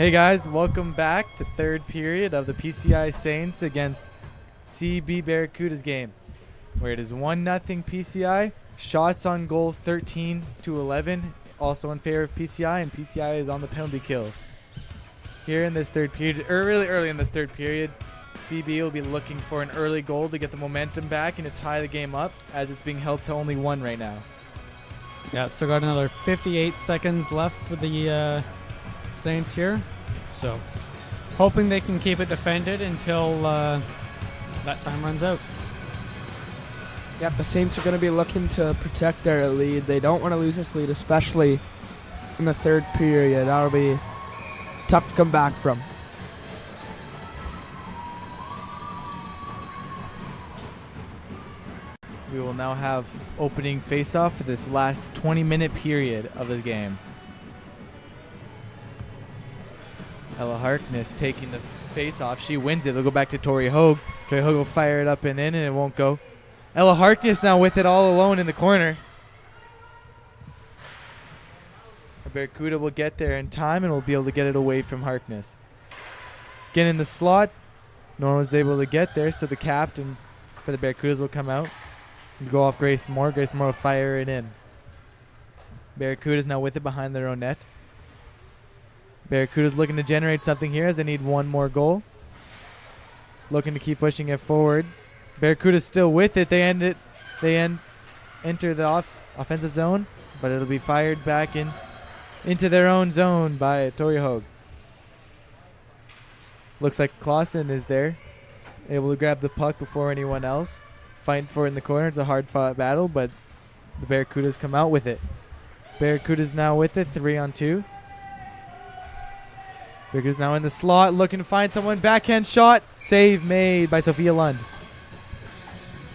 S1: Hey guys, welcome back to third period of the PCI Saints against CB Barracudas game, where it is 1-0 PCI. Shots on goal 13-11, also in favor of PCI, and PCI is on the penalty kill. Here in this third period, or really early in this third period, CB will be looking for an early goal to get the momentum back and to tie the game up, as it's being held to only 1 right now.
S2: Yeah, so got another 58 seconds left for the Saints here. So hoping they can keep it defended until that time runs out.
S3: Yep, the Saints are going to be looking to protect their lead. They don't want to lose this lead, especially in the third period. That'll be tough to come back from.
S1: We will now have opening face-off for this last 20-minute period of the game. Ella Harkness taking the face-off. She wins it. It'll go back to Tori Hogue. Tori Hogue will fire it up and in, and it won't go. Ella Harkness now with it all alone in the corner. Barracuda will get there in time and will be able to get it away from Harkness. Again in the slot. No one was able to get there, so the captain for the Barracudas will come out and go off Grace Moore. Grace Moore will fire it in. Barracudas now with it behind their own net. Barracuda's looking to generate something here as they need one more goal. Looking to keep pushing it forwards. Barracuda's still with it. They enter the offensive zone, but it'll be fired back into their own zone by Tori Hogue. Looks like Clausen is there, able to grab the puck before anyone else. Fighting for it in the corner. It's a hard-fought battle, but the Barracudas come out with it. Barracuda's now with it, 3-on-2. Barracuda's now in the slot, looking to find someone. Backhand shot, save made by Sophia Lund.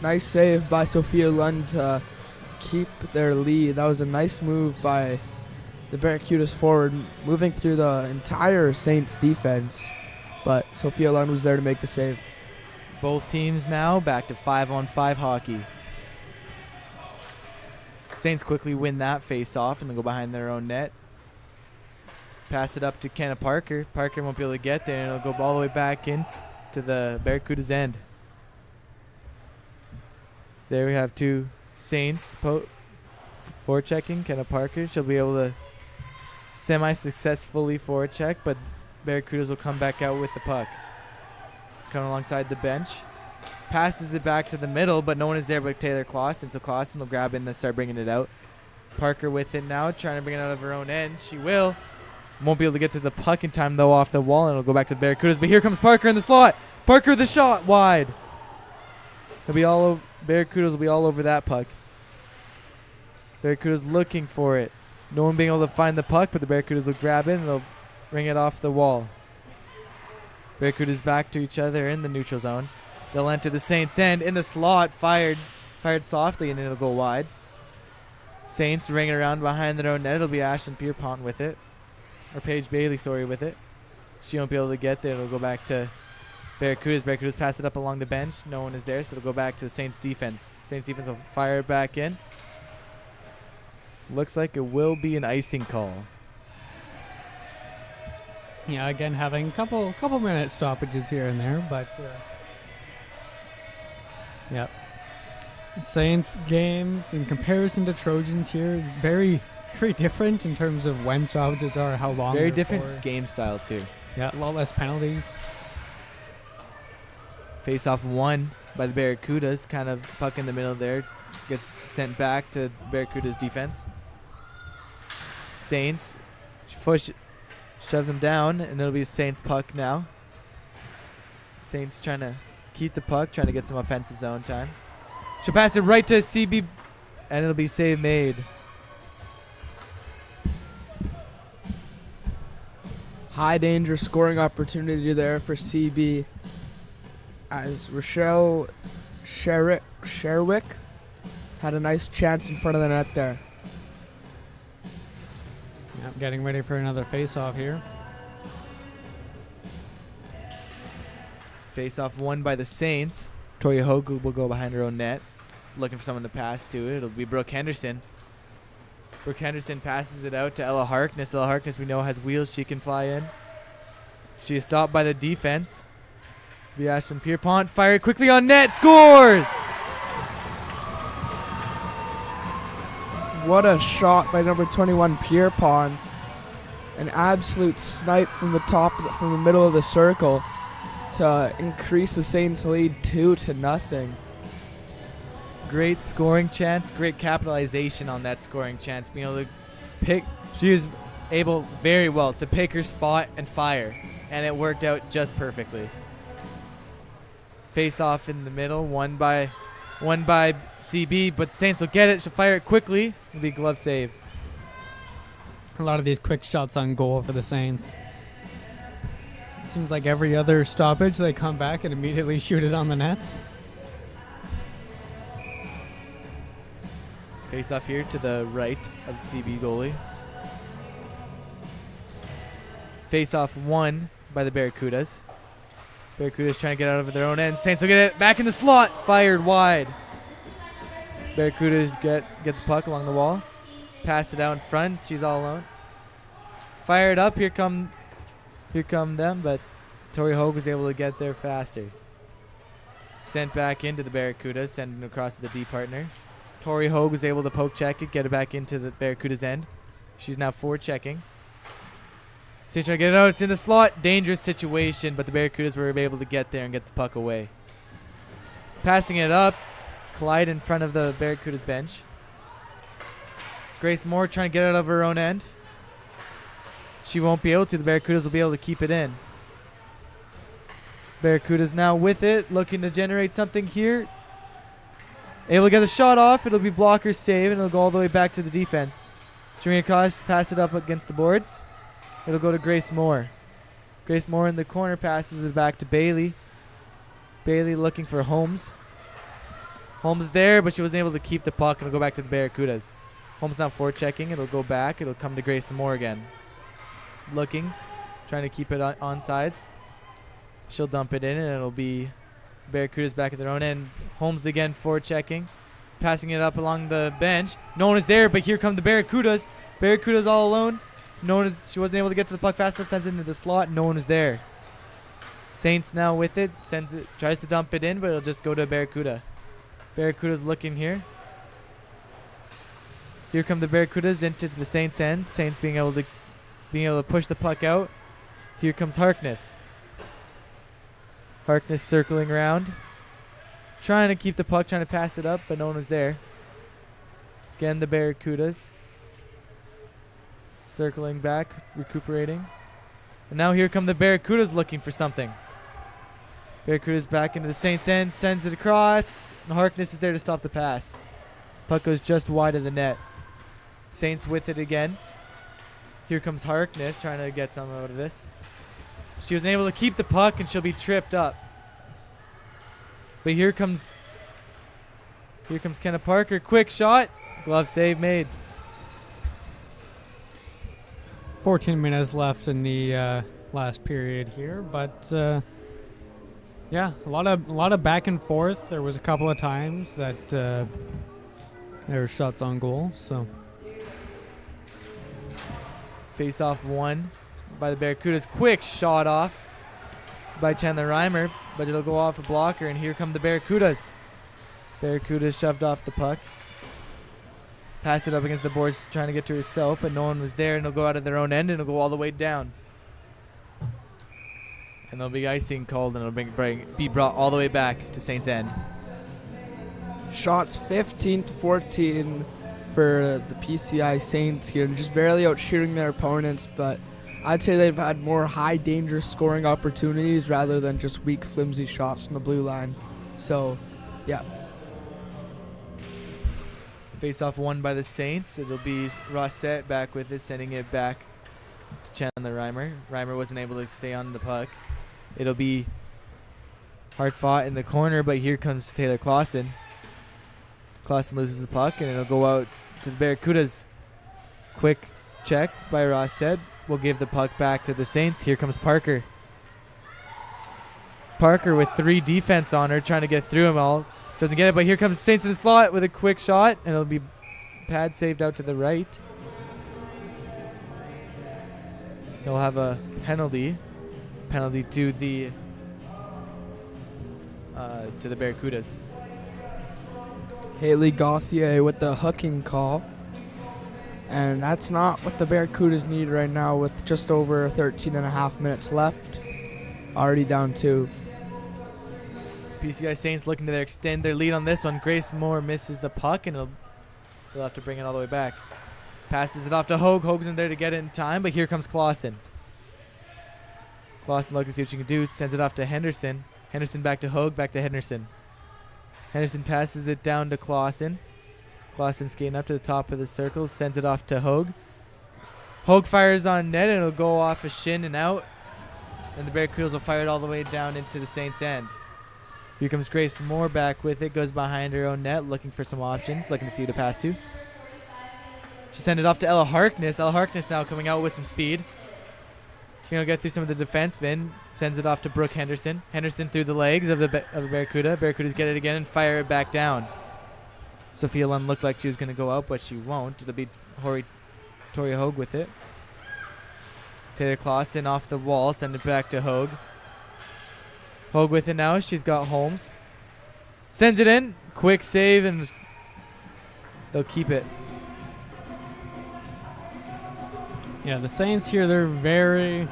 S3: Nice save by Sophia Lund to keep their lead. That was a nice move by the Barracudas forward, moving through the entire Saints defense. But Sophia Lund was there to make the save.
S1: Both teams now back to 5-on-5 hockey. Saints quickly win that face-off and then go behind their own net. Pass it up to Kenna Parker. Parker won't be able to get there, and it'll go all the way back in to the Barracuda's end. There we have two Saints forechecking. Kenna Parker, she'll be able to semi-successfully forecheck, but Barracudas will come back out with the puck. Coming alongside the bench. Passes it back to the middle, but no one is there but Taylor Clausen, so Clausen will grab it and start bringing it out. Parker with it now, trying to bring it out of her own end. She will. Won't be able to get to the puck in time, though, off the wall, and it'll go back to the Barracudas. But here comes Parker in the slot. Parker with the shot, wide. They'll be all over. Barracudas will be all over that puck. Barracudas looking for it. No one being able to find the puck, but the Barracudas will grab it, and they'll bring it off the wall. Barracudas back to each other in the neutral zone. They'll enter the Saints' end in the slot, fired softly, and it'll go wide. Saints ring it around behind their own net. It'll be Ashlyn Pierpont with it. Or Paige Bailey, with it. She won't be able to get there. It'll go back to Barracudas. Barracudas pass it up along the bench. No one is there, so it'll go back to the Saints defense. Saints defense will fire it back in. Looks like it will be an icing call.
S2: Yeah, again, having a couple minute stoppages here and there, but yep. Saints games in comparison to Trojans here, very, very different in terms of when stoppages are, how long.
S1: Very different game style too.
S2: Yeah, a lot less penalties.
S1: Face off one by the Barracudas, kind of puck in the middle there, gets sent back to Barracuda's defense. Saints shoves him down, and it'll be Saints puck now. Saints trying to keep the puck, trying to get some offensive zone time. She'll pass it right to CB, and it'll be save made.
S3: High danger scoring opportunity there for CB as Rochelle Sherwick had a nice chance in front of the net there.
S2: Yep, getting ready for another face-off here.
S1: Face-off won by the Saints. Toya Hogue will go behind her own net, looking for someone to pass to. It'll be Brooke Henderson. Brooke Henderson passes it out to Ella Harkness. Ella Harkness, we know, has wheels she can fly in. She is stopped by the defense. The Ashton Pierpont fired quickly on net. Scores!
S3: What a shot by number 21 Pierpont. An absolute snipe from the middle of the circle to increase the Saints lead 2-0.
S1: Great scoring chance. Great capitalization on that scoring chance. Being able to pick. She was able very well to pick her spot and fire. And it worked out just perfectly. Face off in the middle. Won by CB. But Saints will get it. She'll fire it quickly. It'll be a glove save.
S2: A lot of these quick shots on goal for the Saints. It seems like every other stoppage, they come back and immediately shoot it on the net.
S1: Face off here to the right of CB goalie. Face off won by the Barracudas. Barracudas trying to get out of their own end. Saints will get it back in the slot. Fired wide. Barracudas get the puck along the wall. Pass it out in front. She's all alone. Fire it up. Here come them, but Tori Hogue was able to get there faster. Sent back into the Barracudas, sending it across to the D partner. Tori Hogue was able to poke check it, get it back into the Barracudas end. She's now forechecking. She's trying to get it out. It's in the slot. Dangerous situation, but the Barracudas were able to get there and get the puck away. Passing it up. Collide in front of the Barracudas bench. Grace Moore trying to get it out of her own end. She won't be able to. The Barracudas will be able to keep it in. Barracudas now with it, looking to generate something here. Able to get the shot off. It'll be blocker save, and it'll go all the way back to the defense. Trying to pass it up against the boards. It'll go to Grace Moore. Grace Moore in the corner passes it back to Bailey. Bailey looking for Holmes. Holmes is there, but she wasn't able to keep the puck, and it'll go back to the Barracudas. Holmes now forechecking. It'll go back. It'll come to Grace Moore again. Looking, trying to keep it on sides. She'll dump it in, and it'll be Barracudas back at their own end. Holmes again forechecking, passing it up along the bench. No one is there, but here come the Barracudas. Barracudas all alone. She wasn't able to get to the puck fast enough. Sends it into the slot. No one is there. Saints now with it. Tries to dump it in, but it'll just go to Barracuda. Barracudas looking here. Here come the Barracudas into the Saints end. Saints being able to push the puck out. Here comes Harkness. Harkness circling around. Trying to keep the puck, trying to pass it up, but no one was there. Again, the Barracudas. Circling back, recuperating. And now here come the Barracudas looking for something. Barracudas back into the Saints end, sends it across, and Harkness is there to stop the pass. Puck goes just wide of the net. Saints with it again. Here comes Harkness trying to get something out of this. She was able to keep the puck, and she'll be tripped up. But here comes Kenna Parker. Quick shot. Glove save made.
S2: 14 minutes left in the last period here, but yeah, a lot of back and forth. There was a couple of times that there were shots on goal. So
S1: face off won by the Barracudas. Quick shot off by Chandler Reimer, but it'll go off a blocker, and here come the Barracudas. Barracudas shoved off the puck. Pass it up against the boards, trying to get to herself, but no one was there, and it'll go out of their own end, and it'll go all the way down. And there'll be icing called, and it'll be brought all the way back to Saints End.
S3: Shots 15-14 for the PCI Saints here. They're just barely out shooting their opponents, but I'd say they've had more high danger scoring opportunities rather than just weak, flimsy shots from the blue line. So, yeah.
S1: Face-off won by the Saints. It'll be Rossett back with it, sending it back to Chandler Reimer. Reimer wasn't able to stay on the puck. It'll be hard-fought in the corner, but here comes Taylor Clausen. Clausen loses the puck, and it'll go out to the Barracudas. Quick check by Rossett. We'll give the puck back to the Saints. Here comes Parker. Parker with 3 defense on her, trying to get through them all. Doesn't get it, but here comes Saints in the slot with a quick shot, and it'll be pad saved out to the right. He'll have a penalty. penalty to the Barracudas.
S3: Haley Gauthier with the hooking call. And that's not what the Barracudas need right now with just over 13 and a half minutes left. Already down 2.
S1: PCI Saints looking to extend their lead on this one. Grace Moore misses the puck, and they'll have to bring it all the way back. Passes it off to Hogue. Hogue's in there to get it in time, but here comes Clausen. Clausen looking to see what she can do. Sends it off to Henderson. Henderson back to Hogue, back to Henderson. Henderson passes it down to Clausen. Clausen skating up to the top of the circle, sends it off to Hogue. Hogue fires on net, and it'll go off a shin and out. And the Barracudas will fire it all the way down into the Saints' end. Here comes Grace Moore back with it, goes behind her own net, looking for some options, looking to see who to pass to. She sent it off to Ella Harkness. Ella Harkness now coming out with some speed. Get through some of the defensemen. Sends it off to Brooke Henderson. Henderson through the legs of the Barracuda. Barracudas get it again and fire it back down. Sophia Lund looked like she was going to go out, but she won't. It'll be Tori Hogue with it. Taylor Clausen off the wall. Send it back to Hogue. Hogue with it now. She's got Holmes. Sends it in. Quick save, and they'll keep it.
S2: Yeah, the Saints here, they're very,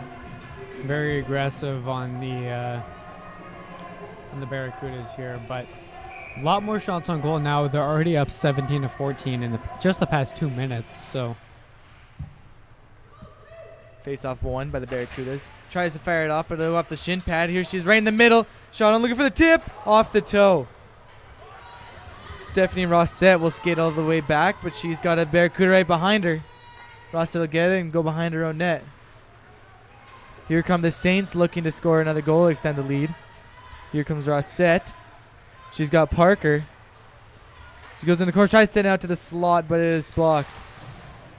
S2: very aggressive on the Barracudas here, but a lot more shots on goal now. They're already up 17-14 in just the past 2 minutes. So
S1: face off one by the Barracudas. Tries to fire it off, but it'll go off the shin pad. Here she's right in the middle. Shot on, looking for the tip. Off the toe. Stephanie Rossett will skate all the way back, but she's got a Barracuda right behind her. Rossett will get it and go behind her own net. Here come the Saints looking to score another goal, extend the lead. Here comes Rossett. She's got Parker. She goes in the corner, tries to send it out to the slot, but it is blocked.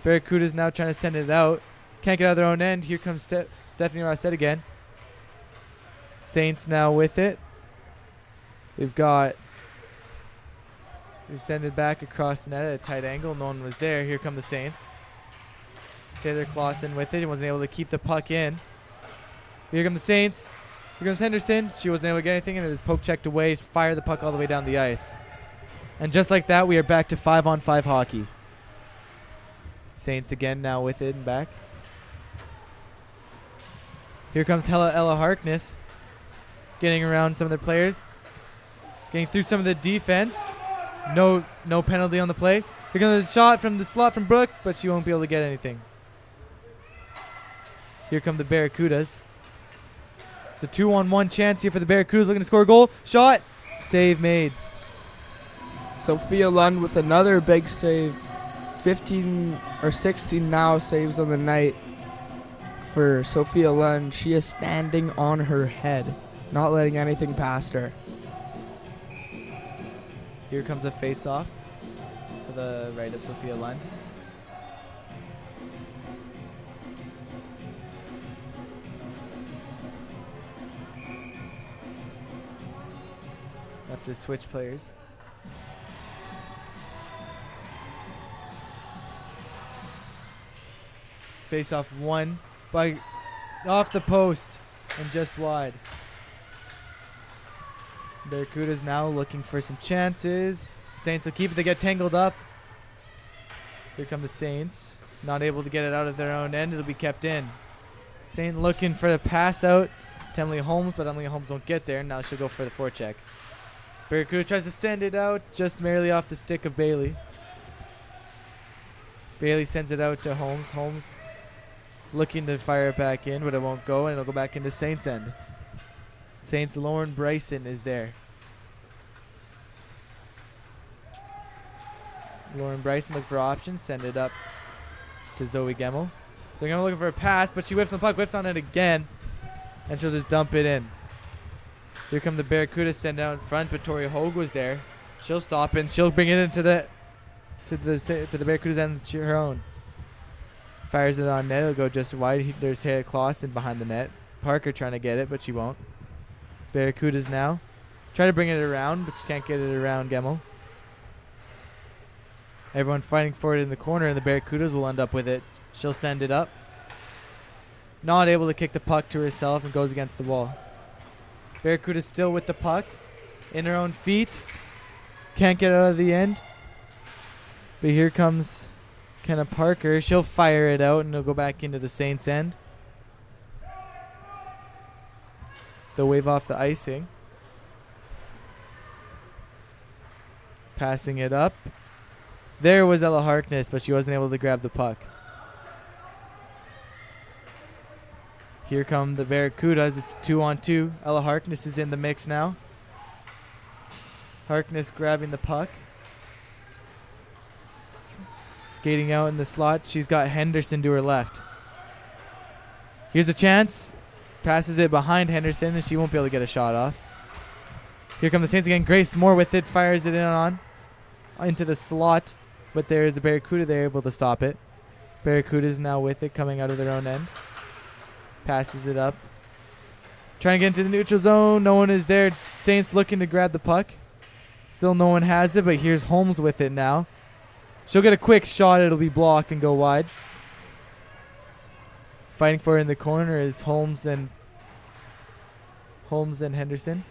S1: Barracuda's now trying to send it out. Can't get out of their own end. Here comes Stephanie Rossett again. Saints now with it. They've sent it back across the net at a tight angle. No one was there. Here come the Saints. Taylor Clausen with it. He wasn't able to keep the puck in. Here come the Saints. Here comes Henderson. She wasn't able to get anything, and it was poke checked away. Fire the puck all the way down the ice. And just like that, we are back to 5-on-5 hockey. Saints again now with it and back. Here comes Ella Harkness. Getting around some of their players. Getting through some of the defense. No penalty on the play. Here comes a shot from the slot from Brooke, but she won't be able to get anything. Here come the Barracudas. It's a 2-on-1 chance here for the Barracudas, looking to score a goal. Shot. Save made.
S3: Sophia Lund with another big save. 15 or 16 now saves on the night for Sophia Lund. She is standing on her head, not letting anything past her.
S1: Here comes a face-off to the right of Sophia Lund. Have to switch players. Face off one by off the post and just wide. Barracudas now looking for some chances. Saints will keep it. They get tangled up. Here come the Saints. Not able to get it out of their own end. It'll be kept in. Saint looking for the pass out to Emily Holmes, but Emily Holmes won't get there. Now she'll go for the forecheck. Barracuda tries to send it out just merely off the stick of Bailey. Bailey sends it out to Holmes. Holmes looking to fire it back in, but it won't go, and it'll go back into Saints' end. Saints' Lauren Bryson is there. Lauren Bryson looking for options, send it up to Zoe Gemmel. So Gemmel looking for a pass, but she whiffs on the puck, whiffs on it again, and she'll just dump it in. Here come the Barracudas, send out in front. Victoria Hogue was there. She'll stop and she'll bring it into the Barracudas end her own. Fires it on net. It'll go just wide. There's Taylor Clausen behind the net. Parker trying to get it, but she won't. Barracudas now try to bring it around, but she can't get it around Gemmel. Everyone fighting for it in the corner, and the Barracudas will end up with it. She'll send it up. not able to kick the puck to herself and goes against the wall. Barracuda still with the puck in her own feet. Can't get out of the end. But here comes Kenna Parker. She'll fire it out and it'll go back into the Saints' end. They'll wave off the icing. Passing it up. There was Ella Harkness, but she wasn't able to grab the puck. Here come the Barracudas. It's 2-on-2. Ella Harkness is in the mix now. Harkness grabbing the puck. Skating out in the slot. She's got Henderson to her left. Here's the chance. Passes it behind Henderson, and she won't be able to get a shot off. Here come the Saints again. Grace Moore with it. Fires it in on into the slot. But there is the Barracuda. They're able to stop it. Barracuda's now with it, coming out of their own end. Passes it up. Trying to get into the neutral zone. No one is there. Saints looking to grab the puck. Still no one has it, but here's Holmes with it now. She'll get a quick shot. It'll be blocked and go wide. Fighting for it in the corner is Holmes and Henderson.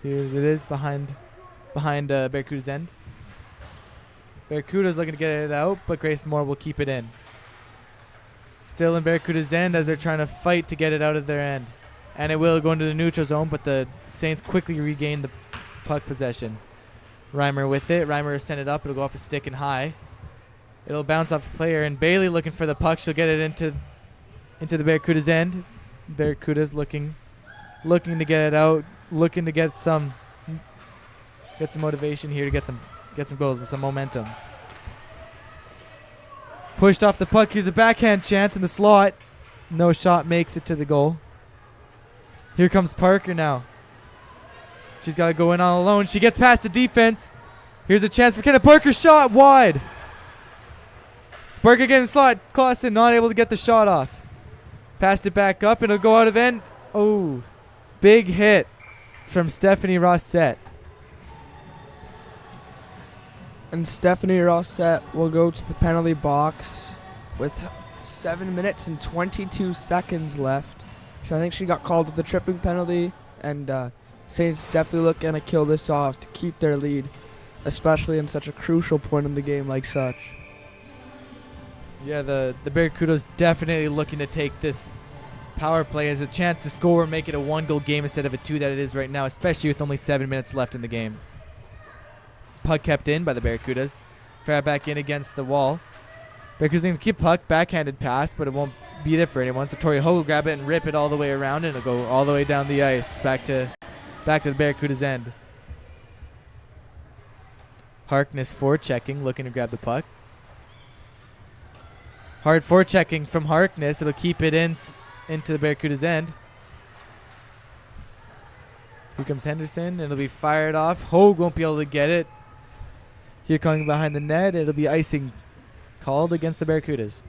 S1: Here it is behind Barracuda's end. Barracuda's looking to get it out, but Grace Moore will keep it in. Still in Barracuda's end as they're trying to fight to get it out of their end. And it will go into the neutral zone, but the Saints quickly regain the puck possession. Reimer with it. Reimer sent it up. It'll go off a stick and high. It'll bounce off a player, and Bailey looking for the puck. She'll get it into the Barracuda's end. Barracuda's looking to get it out, looking to get some motivation here to get some goals with some momentum. Pushed off the puck. Here's a backhand chance in the slot. No shot makes it to the goal. Here comes Parker now. She's got to go in all alone. She gets past the defense. Here's a chance for Kenna Parker. Shot wide. Parker getting slot. Clausen not able to get the shot off. Passed it back up and it'll go out of end. Oh, big hit from Stephanie Rossett.
S3: And Stephanie Rossett will go to the penalty box with 7 minutes and 22 seconds left. I think she got called with the tripping penalty, and Saints definitely looking to kill this off to keep their lead, especially in such a crucial point in the game like such.
S1: Yeah, the Barracudas definitely looking to take this power play as a chance to score and make it a 1-goal game instead of a 2 that it is right now, especially with only 7 minutes left in the game. Puck kept in by the Barracudas. Fire back in against the wall. Barracudas going to keep puck, backhanded pass, but it won't be there for anyone. So Tori Ho will grab it and rip it all the way around, and it'll go all the way down the ice back to the Barracudas' end. Harkness forechecking, looking to grab the puck. Hard forechecking from Harkness. It'll keep it into the Barracudas' end. Here comes Henderson, and it'll be fired off. Hogue won't be able to get it. Here coming behind the net, it'll be icing called against the Barracudas.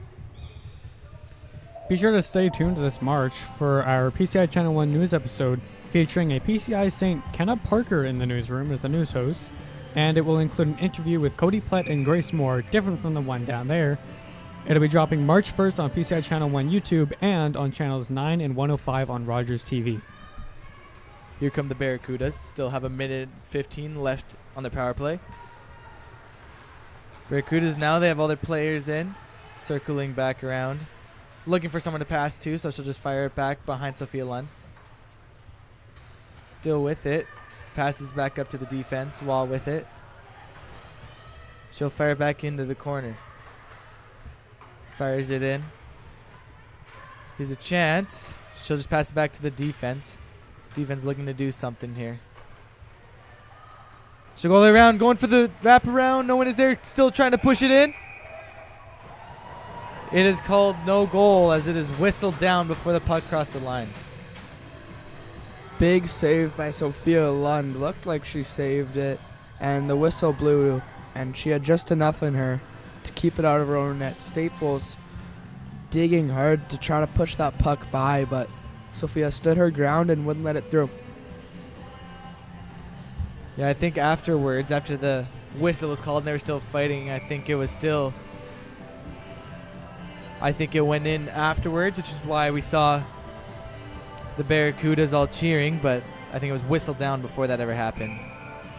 S2: Be sure to stay tuned to this March for our PCI Channel 1 news episode featuring a PCI Saint Kenna Parker in the newsroom as the news host, and it will include an interview with Cody Plett and Grace Moore, different from the one down there. It'll be dropping March 1st on PCI Channel 1 YouTube and on channels 9 and 105 on Rogers TV.
S1: Here come the Barracudas. Still have 1:15 left on the power play. Barracudas now, they have all their players in, circling back around. Looking for someone to pass to, so she'll just fire it back behind Sophia Lund. Still with it. Passes back up to the defense. Wall with it. She'll fire back into the corner. Fires it in. Here's a chance. She'll just pass it back to the defense. Defense looking to do something here. She'll go all the way around, going for the wraparound. No one is there, still trying to push it in. It is called no goal as it is whistled down before the puck crossed the line.
S3: Big save by Sophia Lund. Looked like she saved it, and the whistle blew, and she had just enough in her to keep it out of her own net. Staples digging hard to try to push that puck by, but Sophia stood her ground and wouldn't let it through.
S1: Yeah, I think afterwards, after the whistle was called and they were still fighting, I think it was still I think it went in afterwards, which is why we saw the Barracudas all cheering, but I think it was whistled down before that ever happened.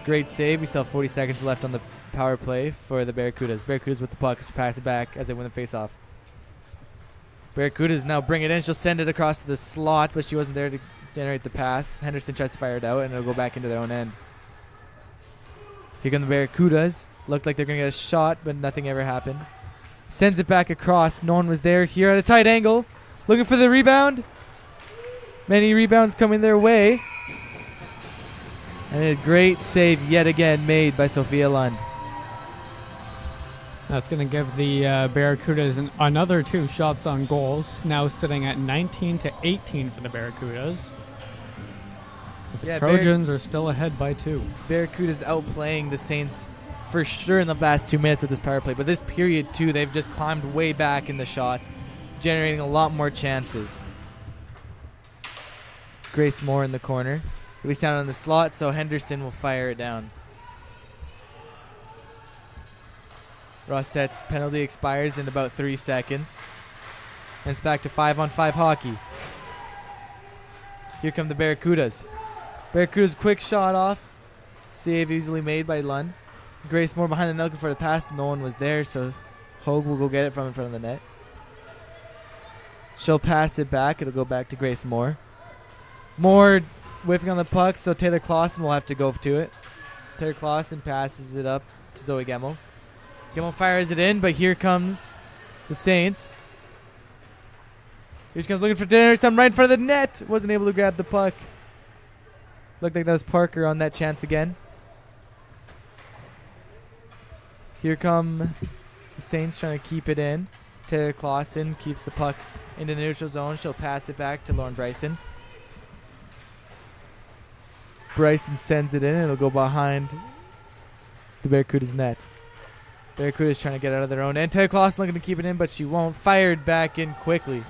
S1: Great save. We still have 40 seconds left on the power play for the Barracudas. Barracudas with the puck to pass it back as they win the face-off. Barracudas now bring it in. She'll send it across to the slot, but she wasn't there to generate the pass. Henderson tries to fire it out, and it'll go back into their own end. Here come the Barracudas. Looked like they're going to get a shot, but nothing ever happened. Sends it back across. No one was there. Here at a tight angle. Looking for the rebound. Many rebounds coming their way. And a great save yet again made by Sophia Lund.
S2: That's going to give the Barracudas another 2 shots on goals. Now sitting at 19-18 for the Barracudas. The Trojans are still ahead by 2.
S1: Barracudas outplaying the Saints for sure in the last 2 minutes of this power play. But this period, too, they've just climbed way back in the shots, generating a lot more chances. Grace Moore in the corner. It'll be sound on the slot, so Henderson will fire it down. Rossette's penalty expires in about 3 seconds. And it's back to 5-on-5 hockey. Here come the Barracudas. Barracudas quick shot off. Save easily made by Lund. Grace Moore behind the net looking for the pass. No one was there, so Hogue will go get it from in front of the net. She'll pass it back. It'll go back to Grace Moore. Moore whiffing on the puck, so Taylor Clausen will have to go to it. Taylor Clausen passes it up to Zoe Gemmel. Gemmel fires it in, but here comes the Saints. Here she comes looking for Henderson right in front of the net. Wasn't able to grab the puck. Looked like that was Parker on that chance again. Here come the Saints trying to keep it in. Taylor Clausen keeps the puck into the neutral zone. She'll pass it back to Lauren Bryson. Bryson sends it in. It'll go behind the Barracuda's net. Barracuda's trying to get out of their own end. Taylor Clausen looking to keep it in, but she won't. Fired back in quickly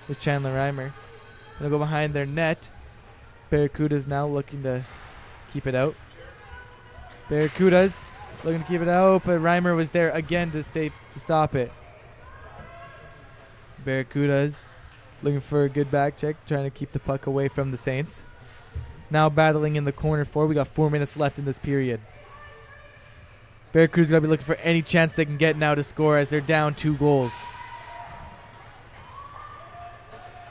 S1: with Chandler Reimer. It'll go behind their net. Barracuda's now looking to keep it out. Barracuda's looking to keep it out, but Reimer was there again to stop it. Barracuda's looking for a good back check, trying to keep the puck away from the Saints. Now battling in the corner 4. We got 4 minutes left in this period. Barracuda's going to be looking for any chance they can get now to score as they're down 2 goals.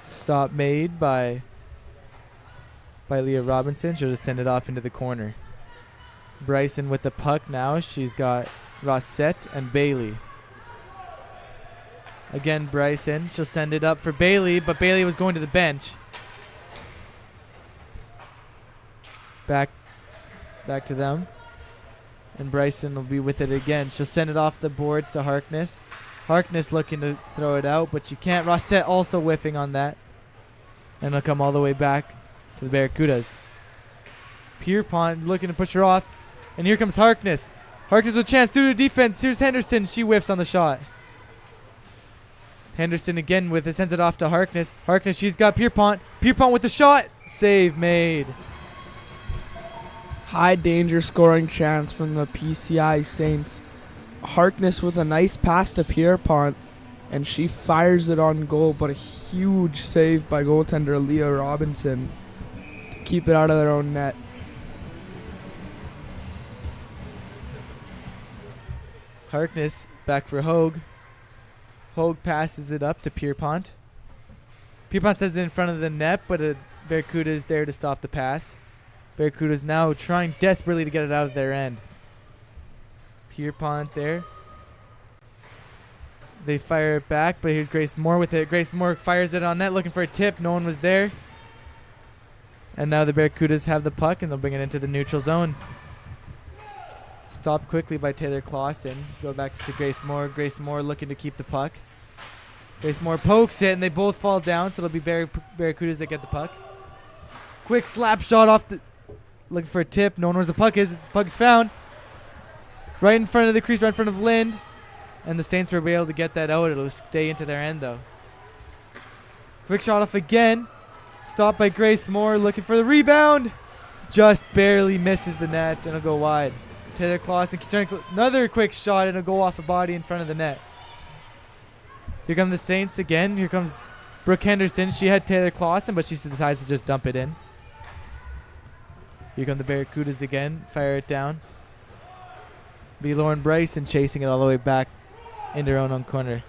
S1: Stop made by Leah Robinson. She'll just send it off into the corner. Bryson with the puck now. She's got Rossette and Bailey. Again, Bryson. She'll send it up for Bailey, but Bailey was going to the bench. Back to them. And Bryson will be with it again. She'll send it off the boards to Harkness. Harkness looking to throw it out, but she can't. Rossette also whiffing on that. And it'll come all the way back to the Barracudas. Pierpont looking to push her off. And here comes Harkness. Harkness with a chance through the defense. Here's Henderson. She whiffs on the shot. Henderson again with it. Sends it off to Harkness. Harkness, she's got Pierpont. Pierpont with the shot. Save made.
S3: High danger scoring chance from the PCI Saints. Harkness with a nice pass to Pierpont, and she fires it on goal, but a huge save by goaltender Leah Robinson to keep it out of their own net.
S1: Harkness back for Hogue. Hogue passes it up to Pierpont. Pierpont sends it in front of the net, but Barracuda is there to stop the pass. Barracuda's now trying desperately to get it out of their end. Pierpont there. They fire it back, but here's Grace Moore with it. Grace Moore fires it on net, looking for a tip. No one was there. And now the Barracudas have the puck, and they'll bring it into the neutral zone. Stopped quickly by Taylor Clausen. Go back to Grace Moore. Grace Moore looking to keep the puck. Grace Moore pokes it, and they both fall down, so it'll be Barracudas that get the puck. Quick slap shot off the... Looking for a tip. No one knows the puck is. Puck's found. Right in front of the crease, right in front of Lind. And the Saints will be able to get that out. It'll stay into their end, though. Quick shot off again. Stopped by Grace Moore. Looking for the rebound. Just barely misses the net, and it'll go wide. Taylor Clausen, another quick shot, and it'll go off a body in front of the net. Here come the Saints again. Here comes Brooke Henderson. She had Taylor Clausen, but she decides to just dump it in. Here come the Barracudas again. Fire it down. Be Lauren Bryson chasing it all the way back into her own corner.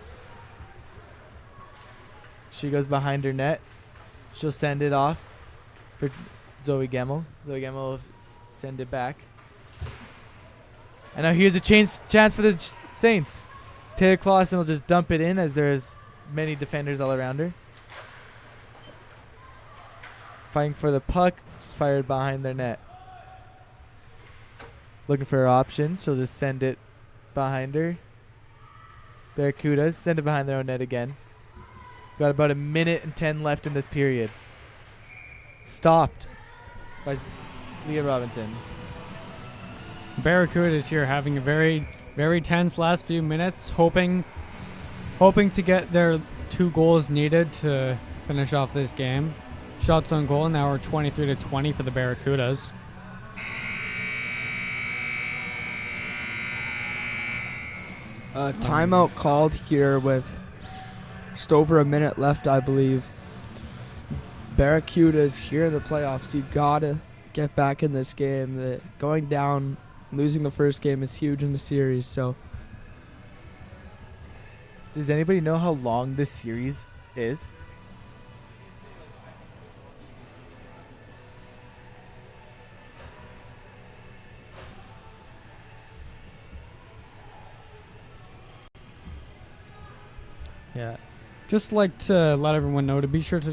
S1: She goes behind her net. She'll send it off for Zoe Gemmel. Zoe Gemmel will send it back. And now here's a chance for the Saints. Taylor Clausen will just dump it in as there's many defenders all around her. Fighting for the puck, just fired behind their net. Looking for her option. She'll just send it behind her. Barracudas send it behind their own net again. Got about 1:10 left in this period. Stopped by Leah Robinson.
S2: Barracudas here having a very, very tense last few minutes, hoping to get their 2 goals needed to finish off this game. Shots on goal now are 23-20 for the Barracudas.
S3: Timeout called here with just over a minute left, I believe. Barracudas here in the playoffs. You gotta get back in this game. Going down, losing the first game is huge in the series. So,
S1: does anybody know how long this series is?
S2: Yeah, just like to let everyone know to be sure to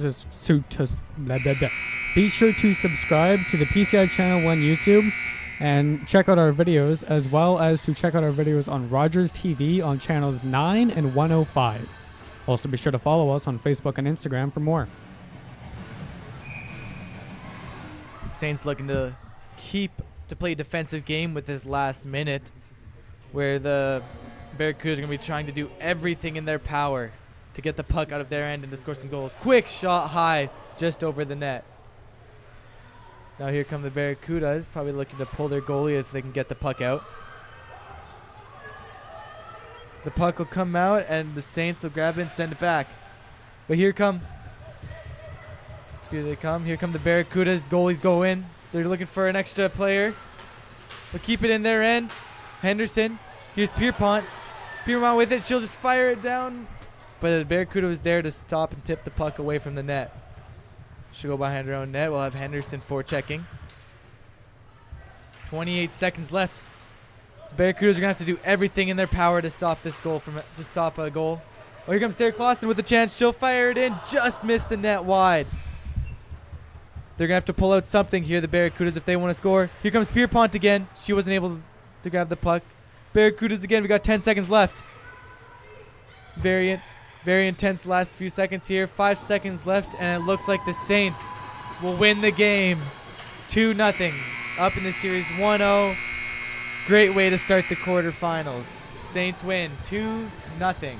S2: be sure to subscribe to the PCI channel on YouTube and check out our videos, as well as to check out our videos on Rogers TV on channels 9 and 105. Also, be sure to follow us on Facebook and Instagram for more.
S1: Saints looking to play a defensive game with this last minute, where the Barracudas are going to be trying to do everything in their power to get the puck out of their end and to score some goals. Quick shot high, just over the net. Now here come the Barracudas, probably looking to pull their goalie if they can get the puck out. The puck will come out and the Saints will grab it and send it back. But here they come. Here come the Barracudas. Goalies go in. They're looking for an extra player. They'll keep it in their end. Henderson. Here's Pierpont. Pierpont with it. She'll just fire it down. But the Barracuda was there to stop and tip the puck away from the net. She'll go behind her own net. We'll have Henderson forechecking. 28 seconds left. The Barracudas are going to have to do everything in their power to stop this goal to stop a goal. Oh, here comes Taylor Clausen with a chance. She'll fire it in. Just missed the net wide. They're going to have to pull out something here, the Barracudas, if they want to score. Here comes Pierpont again. She wasn't able to grab the puck. Barracudas again. We got 10 seconds left. Very intense last few seconds here. 5 seconds left, and it looks like the Saints will win the game 2-0. Up in the series 1-0. Great way to start the quarterfinals. Saints win 2-0 at the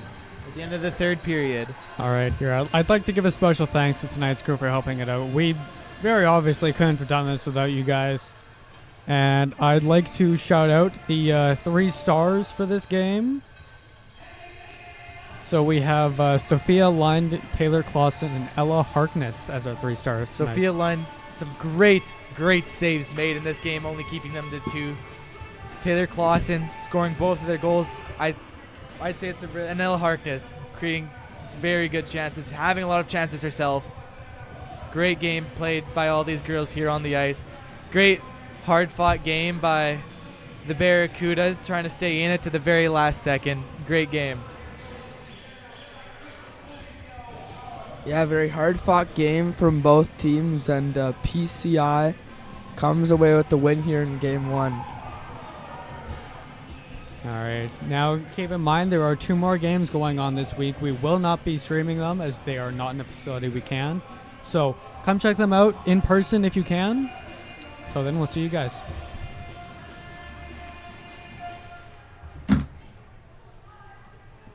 S1: end of the third period.
S2: All right, here I'd like to give a special thanks to tonight's crew for helping it out. We very obviously couldn't have done this without you guys. And I'd like to shout out the 3 stars for this game. So we have Sophia Lund, Taylor Clausen, and Ella Harkness as our 3 stars tonight.
S1: Sophia Lund, some great saves made in this game, only keeping them to 2. Taylor Clausen scoring both of their goals. I'd say it's and Ella Harkness creating very good chances, having a lot of chances herself. Great game played by all these girls here on the ice. Great hard-fought game by the Barracudas, trying to stay in it to the very last second. Great game.
S3: Yeah, very hard-fought game from both teams, and PCI comes away with the win here in Game 1.
S2: All right. Now, keep in mind, there are 2 more games going on this week. We will not be streaming them as they are not in a facility we can. So come check them out in person if you can. Till then, we'll see you guys.